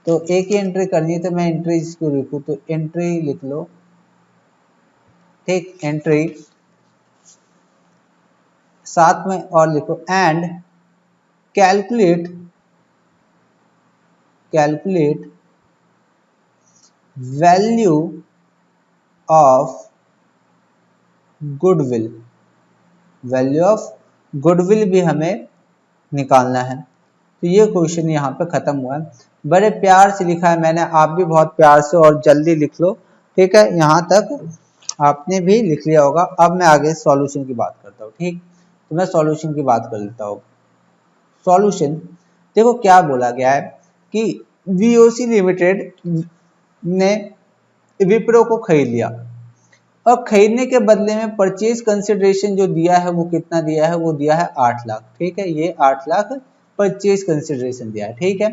तो एक ही एंट्री करनी है तो मैं एंट्रीज को लिखूं, तो एंट्री लिख लो, ठीक। एंट्री साथ में और लिखो and calculate value of goodwill भी हमें निकालना है। तो ये क्वेश्चन यहाँ पे खत्म हुआ है। बड़े प्यार से लिखा है मैंने, आप भी बहुत प्यार से और जल्दी लिख लो, ठीक है। यहाँ तक आपने भी लिख लिया होगा। अब मैं आगे सॉल्यूशन की बात करता हूँ, ठीक। तो मैं सॉल्यूशन की बात कर लेता हूँ। सॉल्यूशन देखो क्या बोला गया है कि वीओसी लिमिटेड ने विप्रो को खरीद लिया, और खरीदने के बदले में परचेज कंसिडरेशन जो दिया है वो कितना दिया है, वो दिया है 8 लाख, ठीक है। ये 8 लाख परचेज कंसिडरेशन दिया है, ठीक है।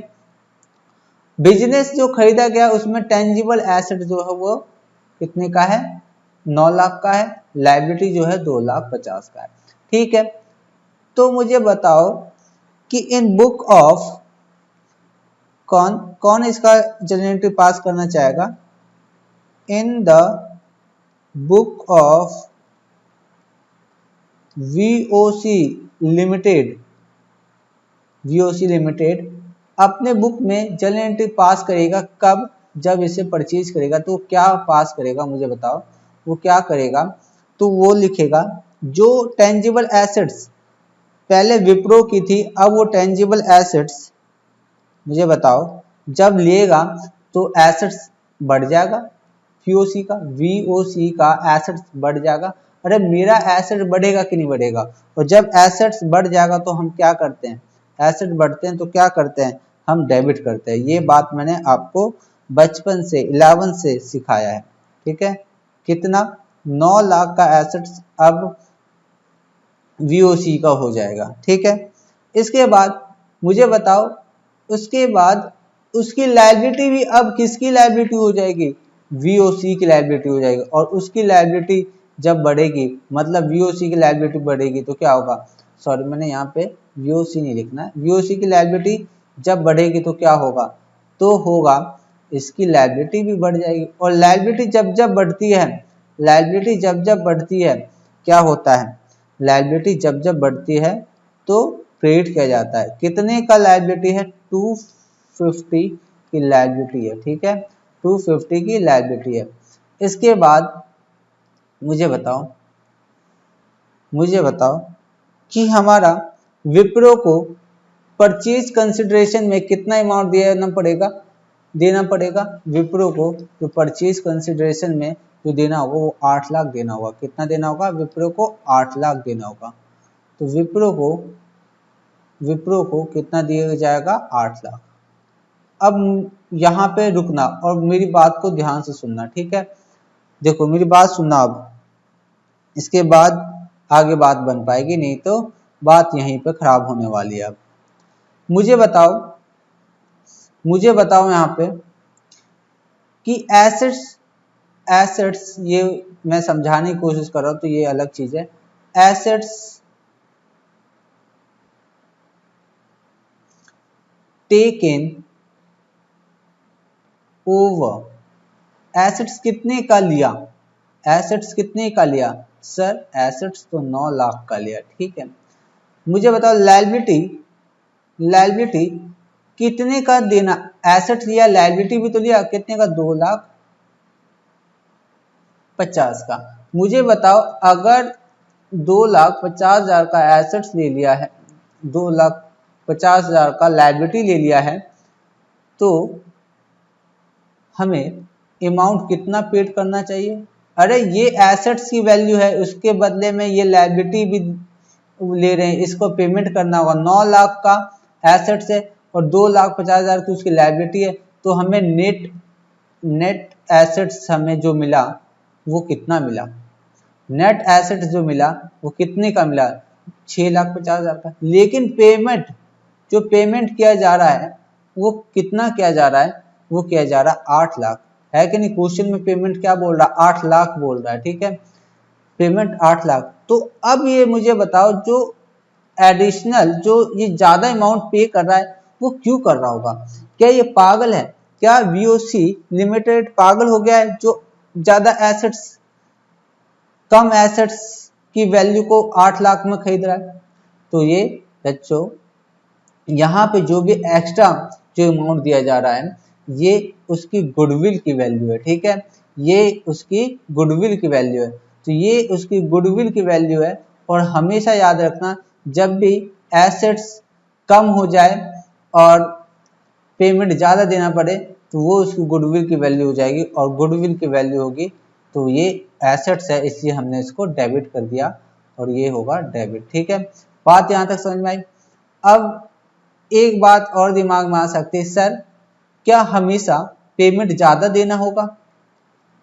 बिजनेस जो खरीदा गया उसमें टेंजिबल एसेट जो है वो कितने का है, 9 लाख का है। लायबिलिटी जो है 2,50,000 का है, ठीक है। तो मुझे बताओ कि इन बुक ऑफ कौन इसका जनरेटिव पास करना चाहेगा। In the book of VOC limited अपने बुक में जर्नल एंट्री पास करेगा, कब, जब इसे परचेज करेगा। तो क्या पास करेगा मुझे बताओ, वो क्या करेगा। तो वो लिखेगा जो टेंजिबल एसेट्स पहले विप्रो की थी, अब वो टेंजिबल एसेट्स मुझे बताओ जब लेगा तो एसेट्स बढ़ जाएगा, वीओसी का एसेट्स बढ़ जाएगा। अरे मेरा एसेट बढ़ेगा कि नहीं बढ़ेगा। और जब एसेट्स बढ़ जाएगा तो हम क्या करते हैं, एसेट बढ़ते हैं तो क्या करते हैं, हम डेबिट करते हैं। ये बात मैंने आपको बचपन से 11 से सिखाया है, ठीक है। कितना, 9 लाख का एसेट्स अब वीओसी का हो जाएगा, ठीक है। इसके बाद मुझे बताओ, उसके बाद उसकी लायबिलिटी भी अब किसकी लायबिलिटी हो जाएगी, वीओसी की लायबिलिटी हो जाएगी। और उसकी लायबिलिटी जब बढ़ेगी, मतलब वीओसी की लायबिलिटी बढ़ेगी तो क्या होगा, सॉरी मैंने यहाँ पे वीओसी नहीं लिखना है। वीओसी की लायबिलिटी जब बढ़ेगी तो क्या होगा, तो होगा इसकी लायबिलिटी भी बढ़ जाएगी। और लायबिलिटी जब जब बढ़ती है क्या होता है, लायबिलिटी जब बढ़ती है तो क्रेडिट किया जाता है। कितने का लायबिलिटी है, 250 की लायबिलिटी है, ठीक है। 250 की लायबिलिटी है। इसके बाद मुझे बताओ कि हमारा विप्रो को परचेज कंसिडरेशन में कितना अमाउंट देना पड़ेगा विप्रो को जो परचेज कंसिडरेशन में जो देना होगा वो 8 लाख देना होगा। कितना देना होगा? विप्रो को 8 लाख देना होगा। तो विप्रो को कितना दिया जाएगा? 8 लाख। अब यहाँ पे रुकना और मेरी बात को ध्यान से सुनना, ठीक है? देखो मेरी बात सुनना, अब इसके बाद आगे बात बन पाएगी नहीं, तो बात यहीं पे खराब होने वाली है। अब मुझे बताओ यहाँ पे कि एसेट्स ये मैं समझाने की कोशिश कर रहा हूं तो ये अलग चीज है। एसेट्स टेकन ओवर, एसेट्स कितने का लिया? एसेट्स कितने का लिया? सर एसेट्स तो 9 लाख का लिया, ठीक है। मुझे बताओ लायबिलिटी कितने का देना? एसेट्स लिया, लायबिलिटी भी तो लिया, कितने का? 2,50,000 का। मुझे बताओ अगर 2,50,000 का एसेट्स ले लिया है, 2,50,000 का लायबिलिटी ले लिया है, तो हमें अमाउंट कितना पेड करना चाहिए? अरे ये एसेट्स की वैल्यू है, उसके बदले में ये लायबिलिटी भी ले रहे हैं, इसको पेमेंट करना होगा। 9 लाख का एसेट्स है और 2,50,000 की उसकी लायबिलिटी है, तो हमें नेट एसेट्स हमें जो मिला वो कितना मिला? नेट एसेट्स जो मिला वो कितने का मिला? 6,50,000 का। लेकिन जो पेमेंट किया जा रहा है वो कितना किया जा रहा है? वो किया जा रहा है 8 लाख, है कि नहीं? क्वेश्चन में पेमेंट क्या बोल रहा है? 8 लाख बोल रहा है, ठीक है, पेमेंट 8 लाख। तो अब ये मुझे बताओ जो एडिशनल जो ये ज्यादा अमाउंट पे कर रहा है वो क्यों कर रहा होगा? क्या ये पागल है? क्या वीओसी लिमिटेड पागल हो गया है जो ज्यादा एसेट्स कम एसेट्स की वैल्यू को 8 लाख में खरीद रहा है? तो ये बच्चों यहाँ पे जो भी एक्स्ट्रा जो अमाउंट दिया जा रहा है ये उसकी गुडविल की वैल्यू है, ठीक है, ये उसकी गुडविल की वैल्यू है। तो ये उसकी गुडविल की वैल्यू है और हमेशा याद रखना जब भी एसेट्स कम हो जाए और पेमेंट ज़्यादा देना पड़े तो वो उसकी गुडविल की वैल्यू हो जाएगी और गुडविल की वैल्यू होगी तो ये एसेट्स है, इसलिए हमने इसको डेबिट कर दिया और ये होगा डेबिट, ठीक है। बात यहाँ तक समझ में आई? अब एक बात और दिमाग में आ सकती है, सर क्या हमेशा पेमेंट ज़्यादा देना होगा?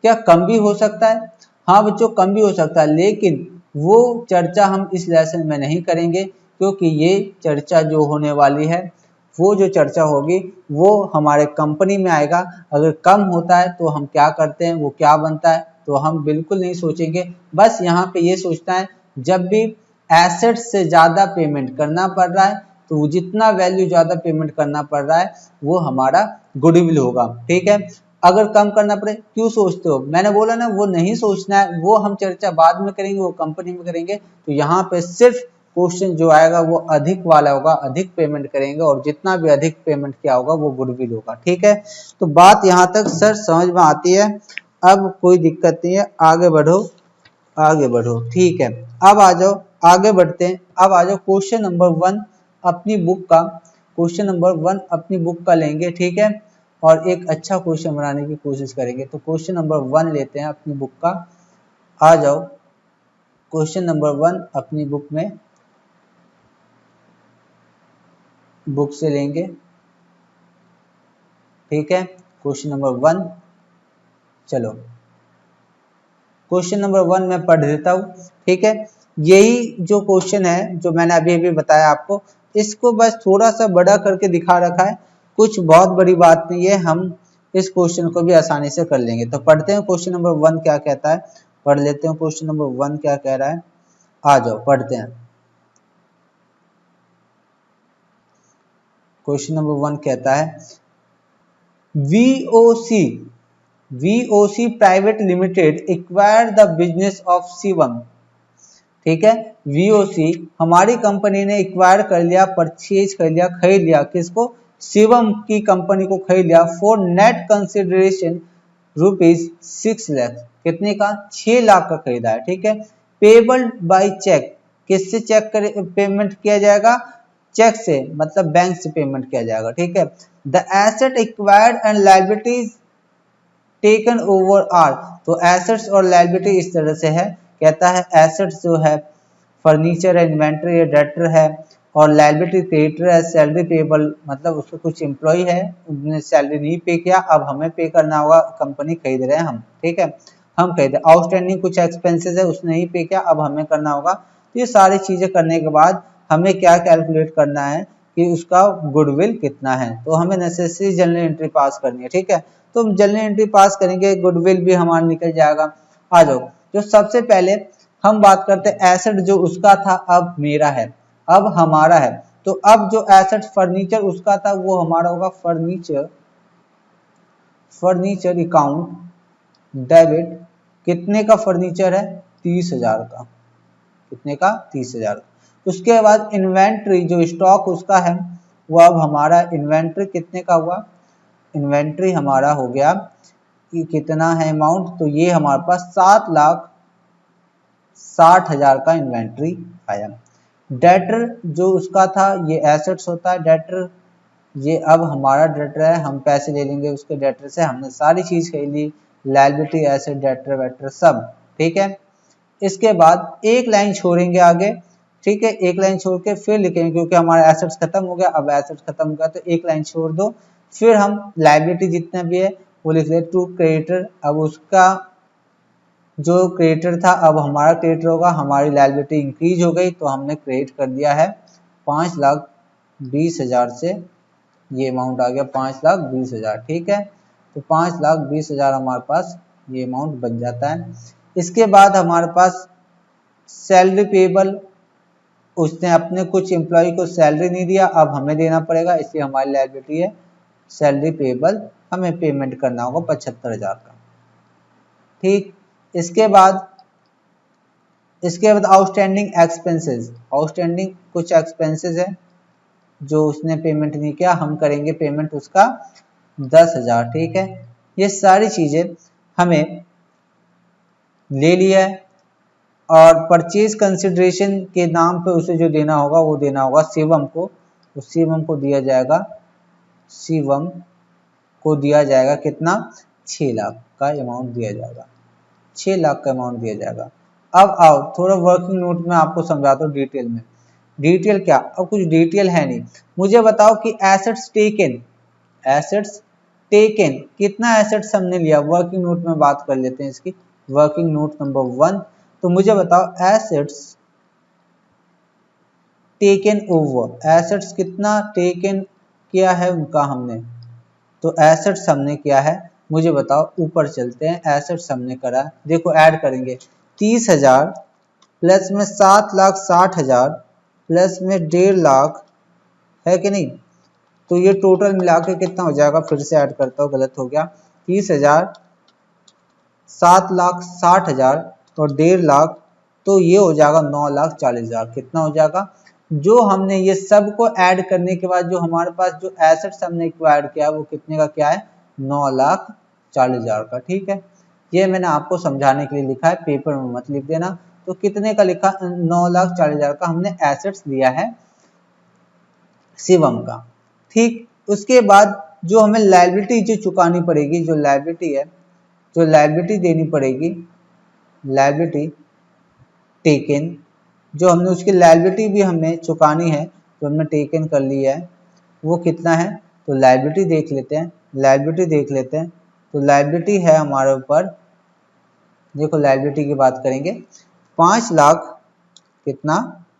क्या कम भी हो सकता है? हाँ बच्चों कम भी हो सकता है, लेकिन वो चर्चा हम इस लेसन में नहीं करेंगे क्योंकि ये चर्चा जो होने वाली है वो जो चर्चा होगी वो हमारे कंपनी में आएगा। अगर कम होता है तो हम क्या करते हैं, वो क्या बनता है, तो हम बिल्कुल नहीं सोचेंगे। बस यहाँ पे ये सोचना है जब भी एसेट से ज़्यादा पेमेंट करना पड़ रहा है तो जितना वैल्यू ज़्यादा पेमेंट करना पड़ रहा है वो हमारा गुडविल होगा, ठीक है। अगर कम करना पड़े क्यों सोचते हो? मैंने बोला ना वो नहीं सोचना है, वो हम चर्चा बाद में करेंगे, वो कंपनी में करेंगे। तो यहाँ पे सिर्फ क्वेश्चन जो आएगा वो अधिक वाला होगा, अधिक पेमेंट करेंगे और जितना भी अधिक पेमेंट किया होगा वो गुडविल होगा, ठीक है। तो बात यहाँ तक सर समझ में आती है? अब कोई दिक्कत नहीं है, आगे बढ़ो, ठीक है। अब आ जाओ, आगे बढ़ते हैं। अब आ जाओ क्वेश्चन नंबर 1 अपनी बुक का लेंगे, ठीक है, और एक अच्छा क्वेश्चन बनाने की कोशिश करेंगे। तो क्वेश्चन नंबर 1 लेते हैं अपनी बुक का। आ जाओ क्वेश्चन नंबर 1 अपनी बुक में, बुक से लेंगे, ठीक है। क्वेश्चन नंबर 1, चलो क्वेश्चन नंबर 1 मैं पढ़ देता हूँ, ठीक है। यही जो क्वेश्चन है जो मैंने अभी बताया आपको, इसको बस थोड़ा सा बड़ा करके दिखा रखा है, कुछ बहुत बड़ी बात नहीं है, हम इस क्वेश्चन को भी आसानी से कर लेंगे। तो पढ़ते हैं क्वेश्चन नंबर 1 क्या कहता है, पढ़ लेते हैं क्वेश्चन नंबर 1 क्या कह रहा है। आ जाओ पढ़ते हैं। क्वेश्चन नंबर 1 कहता है VOC private limited acquire the business of Shivam, ठीक है। VOC हमारी कंपनी ने एक्वायर कर लिया, परचेज कर लिया, खरीद लिया, किसको? शिवम की कंपनी को खरीद लिया फॉर नेट कंसिडरेशन ₹6 लाख। कितने का? 6 लाख का खरीदा है, ठीक है। पेबल बाय चेक, किससे चेक कर पेमेंट किया जाएगा? चेक से, मतलब बैंक से पेमेंट किया जाएगा, ठीक है। The asset acquired and liabilities taken over are, तो एसेट्स और लायबिलिटी इस तरह से है, कहता है एसेट्स जो है फर्नीचर है, इन्वेंट्री है, डेटर है, और लायबिलिटी क्रेडिटर है, सैलरी पेबल, मतलब उसको कुछ एम्प्लॉय है उन्होंने सैलरी नहीं पे किया, अब हमें पे करना होगा, कंपनी खरीद रहे हैं हम, ठीक है, हम खरीद, आउटस्टैंडिंग कुछ एक्सपेंसेस है उसने नहीं पे किया, अब हमें करना होगा। तो ये सारी चीजें करने के बाद हमें क्या कैलकुलेट करना है कि उसका गुडविल कितना है, तो हमें नेसेसरी जनरल एंट्री पास करनी है, ठीक है। तो हम जनरल एंट्री पास करेंगे, गुडविल भी हमारा निकल जाएगा। आ जाओ, जो सबसे पहले हम बात करते हैं एसेट जो उसका था अब मेरा है, अब हमारा है, तो अब जो एसेट फर्नीचर उसका था वो हमारा होगा फर्नीचर, फर्नीचर अकाउंट डेबिट, कितने का फर्नीचर है? 30,000 का, कितने का? 30,000 का। उसके बाद इन्वेंट्री जो स्टॉक उसका है वो अब हमारा इन्वेंट्री कितने का हुआ? इन्वेंट्री हमारा हो गया कि कितना है अमाउंट, तो ये हमारे पास 7,60,000 का इन्वेंट्री आया। डेटर जो उसका था ये एसेट्स होता है, डेटर ये अब हमारा डेटर है, हम पैसे ले लेंगे उसके डेटर से, हमने सारी चीज खरीद ली, लायबिलिटी एसेट डेटर वेटर सब, ठीक है। इसके बाद एक लाइन छोड़ेंगे आगे, ठीक है, एक लाइन छोड़ के फिर लिखेंगे, क्योंकि हमारा एसेट्स खत्म हो गया, अब एसेट्स खत्म हो गया तो एक लाइन छोड़ दो, फिर हम लायबिलिटी जितना भी है वो लिख दे टू क्रेडिटर, अब उसका जो क्रेडिटर था अब हमारा क्रेडिटर होगा, हमारी लायबिलिटी इंक्रीज हो गई तो हमने क्रेडिट कर दिया है 5,20,000 से, ये अमाउंट आ गया 5,20,000, ठीक है। तो 5,20,000 हमारे पास ये अमाउंट बन जाता है। इसके बाद हमारे पास सैलरी पेबल, उसने अपने कुछ एम्प्लॉय को सैलरी नहीं दिया, अब हमें देना पड़ेगा, इसलिए हमारी लायबिलिटी है सैलरी पेबल, हमें पेमेंट करना होगा 75,000 का, ठीक। इसके बाद आउटस्टैंडिंग एक्सपेंसेस, आउटस्टैंडिंग कुछ एक्सपेंसेस है जो उसने पेमेंट नहीं किया, हम करेंगे पेमेंट उसका 10,000, ठीक है। ये सारी चीजें हमें ले लिया है, और परचेज कंसिडरेशन के नाम पे उसे जो देना होगा वो देना होगा शिवम को, तो शिवम को दिया जाएगा, शिवम को दिया जाएगा कितना? 6 लाख का अमाउंट दिया जाएगा, 6 लाख का अमाउंट दिया जाएगा। अब आओ थोड़ा वर्किंग नोट में आपको समझाता हूँ डिटेल में। डिटेल क्या? अब कुछ डिटेल है नहीं, मुझे बताओ कि एसेट्स टेकन, एसेट्स टेकन कितना एसेट्स हमने लिया, वर्किंग नोट में बात कर लेते हैं इसकी, वर्किंग नोट नंबर 1। तो मुझे बताओ एसेट्स टेकन ओवर, एसेट्स कितना टेकन किया है उनका हमने, तो एसेट्स हमने किया है, मुझे बताओ, ऊपर चलते हैं, एसेट्स हमने करा, देखो ऐड करेंगे 30,000 प्लस में 7,60,000 प्लस में 1.5 लाख, है कि नहीं? तो ये टोटल मिला के कितना हो जाएगा? फिर से ऐड करता हूँ, गलत हो गया, 30,000, 7,60,000 और 1.5 लाख, तो ये हो जाएगा 9,40,000, कितना हो जाएगा? जो हमने ये सब को ऐड करने के बाद जो हमारे पास जो एसेट्स हमने एक्वायर्ड किया वो कितने का क्या है? 9,40,000 का, ठीक है। ये मैंने आपको समझाने के लिए लिखा है, पेपर में मत लिख देना। तो कितने का लिखा? 9,40,000 का हमने एसेट्स लिया है शिवम का, ठीक। उसके बाद जो हमें लायबिलिटी जो चुकानी पड़ेगी, जो लायबिलिटी है, जो लायबिलिटी देनी पड़ेगी, लायबिलिटी टेकन, जो हमने उसकी लायबिलिटी भी हमें चुकानी है, जो हमने टेकन कर लिया है, वो कितना है? तो लायबिलिटी देख लेते हैं, लायबिलिटी देख लेते हैं। तो लायबिलिटी है हमारे ऊपर, देखो लायबिलिटी की बात करेंगे, 5 लाख कितना?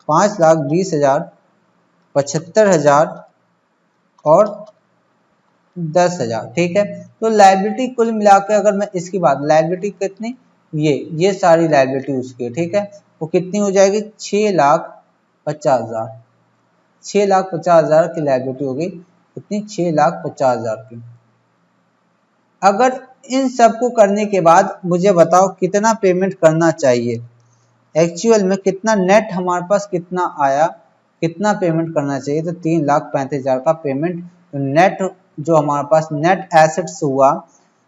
5,20,000, 75,000 और 10,000, ठीक है। तो लायबिलिटी कुल मिलाकर अगर मैं इसकी बात, लायबिलिटी कितनी? ये सारी लायबिलिटी उसकी है, ठीक है, वो कितनी हो जाएगी? 6,50,000, 6,50,000 की लायबिलिटी हो गई, कितनी? 6,50,000 की। अगर इन सबको करने के बाद मुझे बताओ कितना पेमेंट करना चाहिए, एक्चुअल में कितना नेट हमारे पास कितना आया, कितना पेमेंट करना चाहिए? तो 3,35,000 का पेमेंट नेट, जो हमारे पास नेट एसेट्स हुआ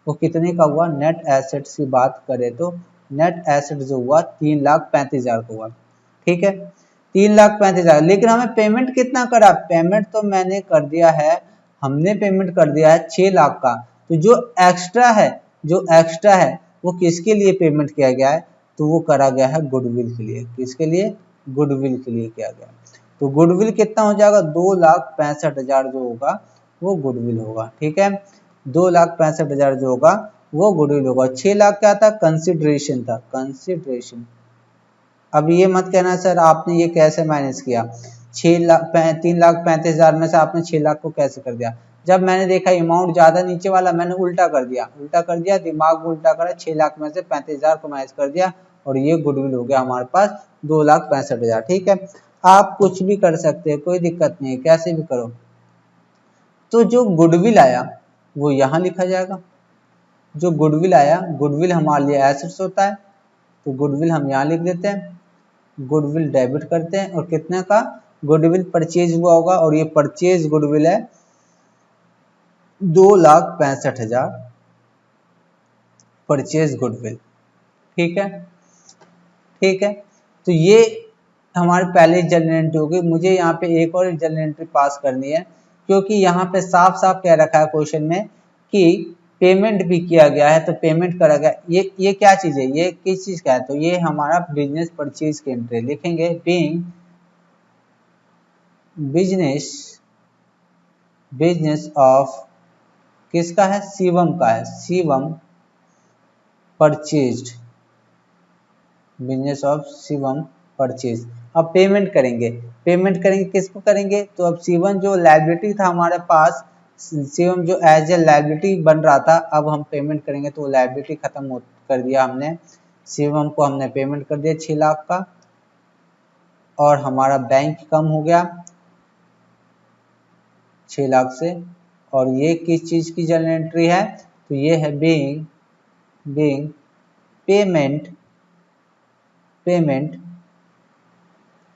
वो कितने का हुआ? नेट एसेट्स की बात करें तो नेट एसेट जो हुआ 3,35,000 का हुआ, ठीक है। 3,35,000, लेकिन हमें पेमेंट कितना करा, पेमेंट तो मैंने कर दिया है, हमने पेमेंट कर दिया है 6 लाख का। तो जो एक्स्ट्रा है वो किसके लिए पेमेंट किया गया है, तो वो करा गया है गुडविल के लिए। किसके लिए, गुडविल के लिए किया गया। तो गुडविल कितना हो जाएगा, 2,65,000 जो होगा वो गुडविल होगा। ठीक है, 2,65,000 जो होगा वो गुडविल होगा। 6 लाख क्या था, कंसिडरेशन था, कंसिडरेशन। अब ये मत कहना सर आपने ये कैसे मैनेज किया, 3,35,000 में से आपने 6 लाख को कैसे कर दिया। जब मैंने देखा अमाउंट ज्यादा नीचे वाला, मैंने उल्टा कर दिया, दिमाग उल्टा करा, 6 लाख में से 35,000 को मैनेज कर दिया और ये गुडविल हो गया हमारे पास 2,65,000। ठीक है, आप कुछ भी कर सकते हैं, कोई दिक्कत नहीं है, कैसे भी करो। तो जो गुडविल आया वो यहाँ लिखा जाएगा। जो गुडविल आया, गुडविल हमारे लिए एसेट्स होता है, तो गुडविल हम यहाँ लिख देते हैं, गुडविल डेबिट करते हैं। और कितने का, गुडविल परचेज हुआ होगा और ये परचेज गुडविल है 2,65,000 परचेज गुडविल। ठीक है, ठीक है, तो ये हमारे पहले जर्नल एंट्री होगी। मुझे यहाँ पे एक और जर्नल एंट्री पास करनी है, क्योंकि यहाँ पे साफ साफ कह रखा है क्वेश्चन में कि पेमेंट भी किया गया है, तो पेमेंट करा गया। ये क्या चीज है, ये किस चीज का है, तो ये हमारा बिजनेस परचेज की एंट्री लिखेंगे। बीइंग बिजनेस ऑफ किसका है, शिवम का है, Shivam purchased, business of Shivam purchase. अब पेमेंट करेंगे किसको करेंगे, तो अब शिवम जो लायबिलिटी था हमारे पास, शिवम जो एज ए लायबिलिटी बन रहा था, अब हम पेमेंट करेंगे तो लायबिलिटी खत्म कर दिया हमने, शिवम को हमने पेमेंट कर दिया 6 लाख का, और हमारा बैंक कम हो गया 6 लाख से। और ये किस चीज की जर्नल एंट्री है, तो ये है being payment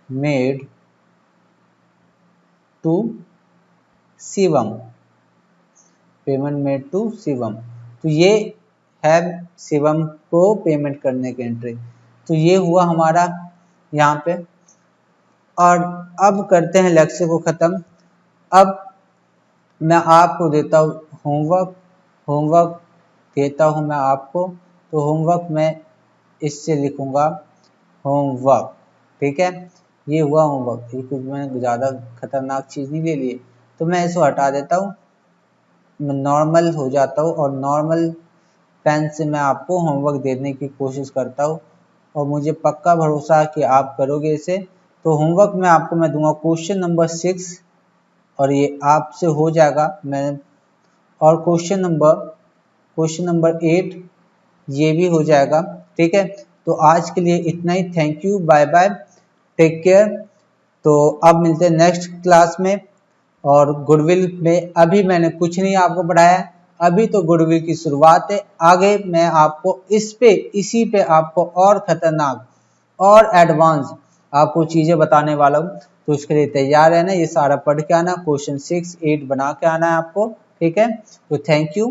made to Shivam, payment made to Shivam. तो ये है शिवम को पेमेंट करने की एंट्री। तो ये हुआ हमारा यहाँ पे। और अब करते हैं लेक्चर को खत्म। अब मैं आपको देता हूँ होमवर्क देता हूँ मैं आपको। तो होमवर्क मैं इससे लिखूंगा होमवर्क। ठीक है, ये हुआ होमवर्क। ये कुछ मैंने ज़्यादा खतरनाक चीज़ नहीं ले ली, तो मैं इसको हटा देता हूँ, मैं नॉर्मल हो जाता हूँ और नॉर्मल पेन से मैं आपको होमवर्क देने की कोशिश करता हूँ, और मुझे पक्का भरोसा है कि आप करोगे इसे। तो होमवर्क में आपको मैं दूंगा क्वेश्चन नंबर 6, और ये आपसे हो जाएगा। मैं और क्वेश्चन नंबर 8 ये भी हो जाएगा। ठीक है, तो आज के लिए इतना ही। Thank you, bye bye, take care. तो अब मिलते हैं नेक्स्ट क्लास में। और गुडविल में अभी मैंने कुछ नहीं आपको पढ़ाया, अभी तो गुडविल की शुरुआत है। आगे मैं आपको इसी पे आपको और खतरनाक और एडवांस आपको चीजें बताने वाला हूँ। तो उसके लिए तैयार है ना, ये सारा पढ़ के आना, क्वेश्चन 6, 8 बना के आना है आपको। ठीक है, तो थैंक यू।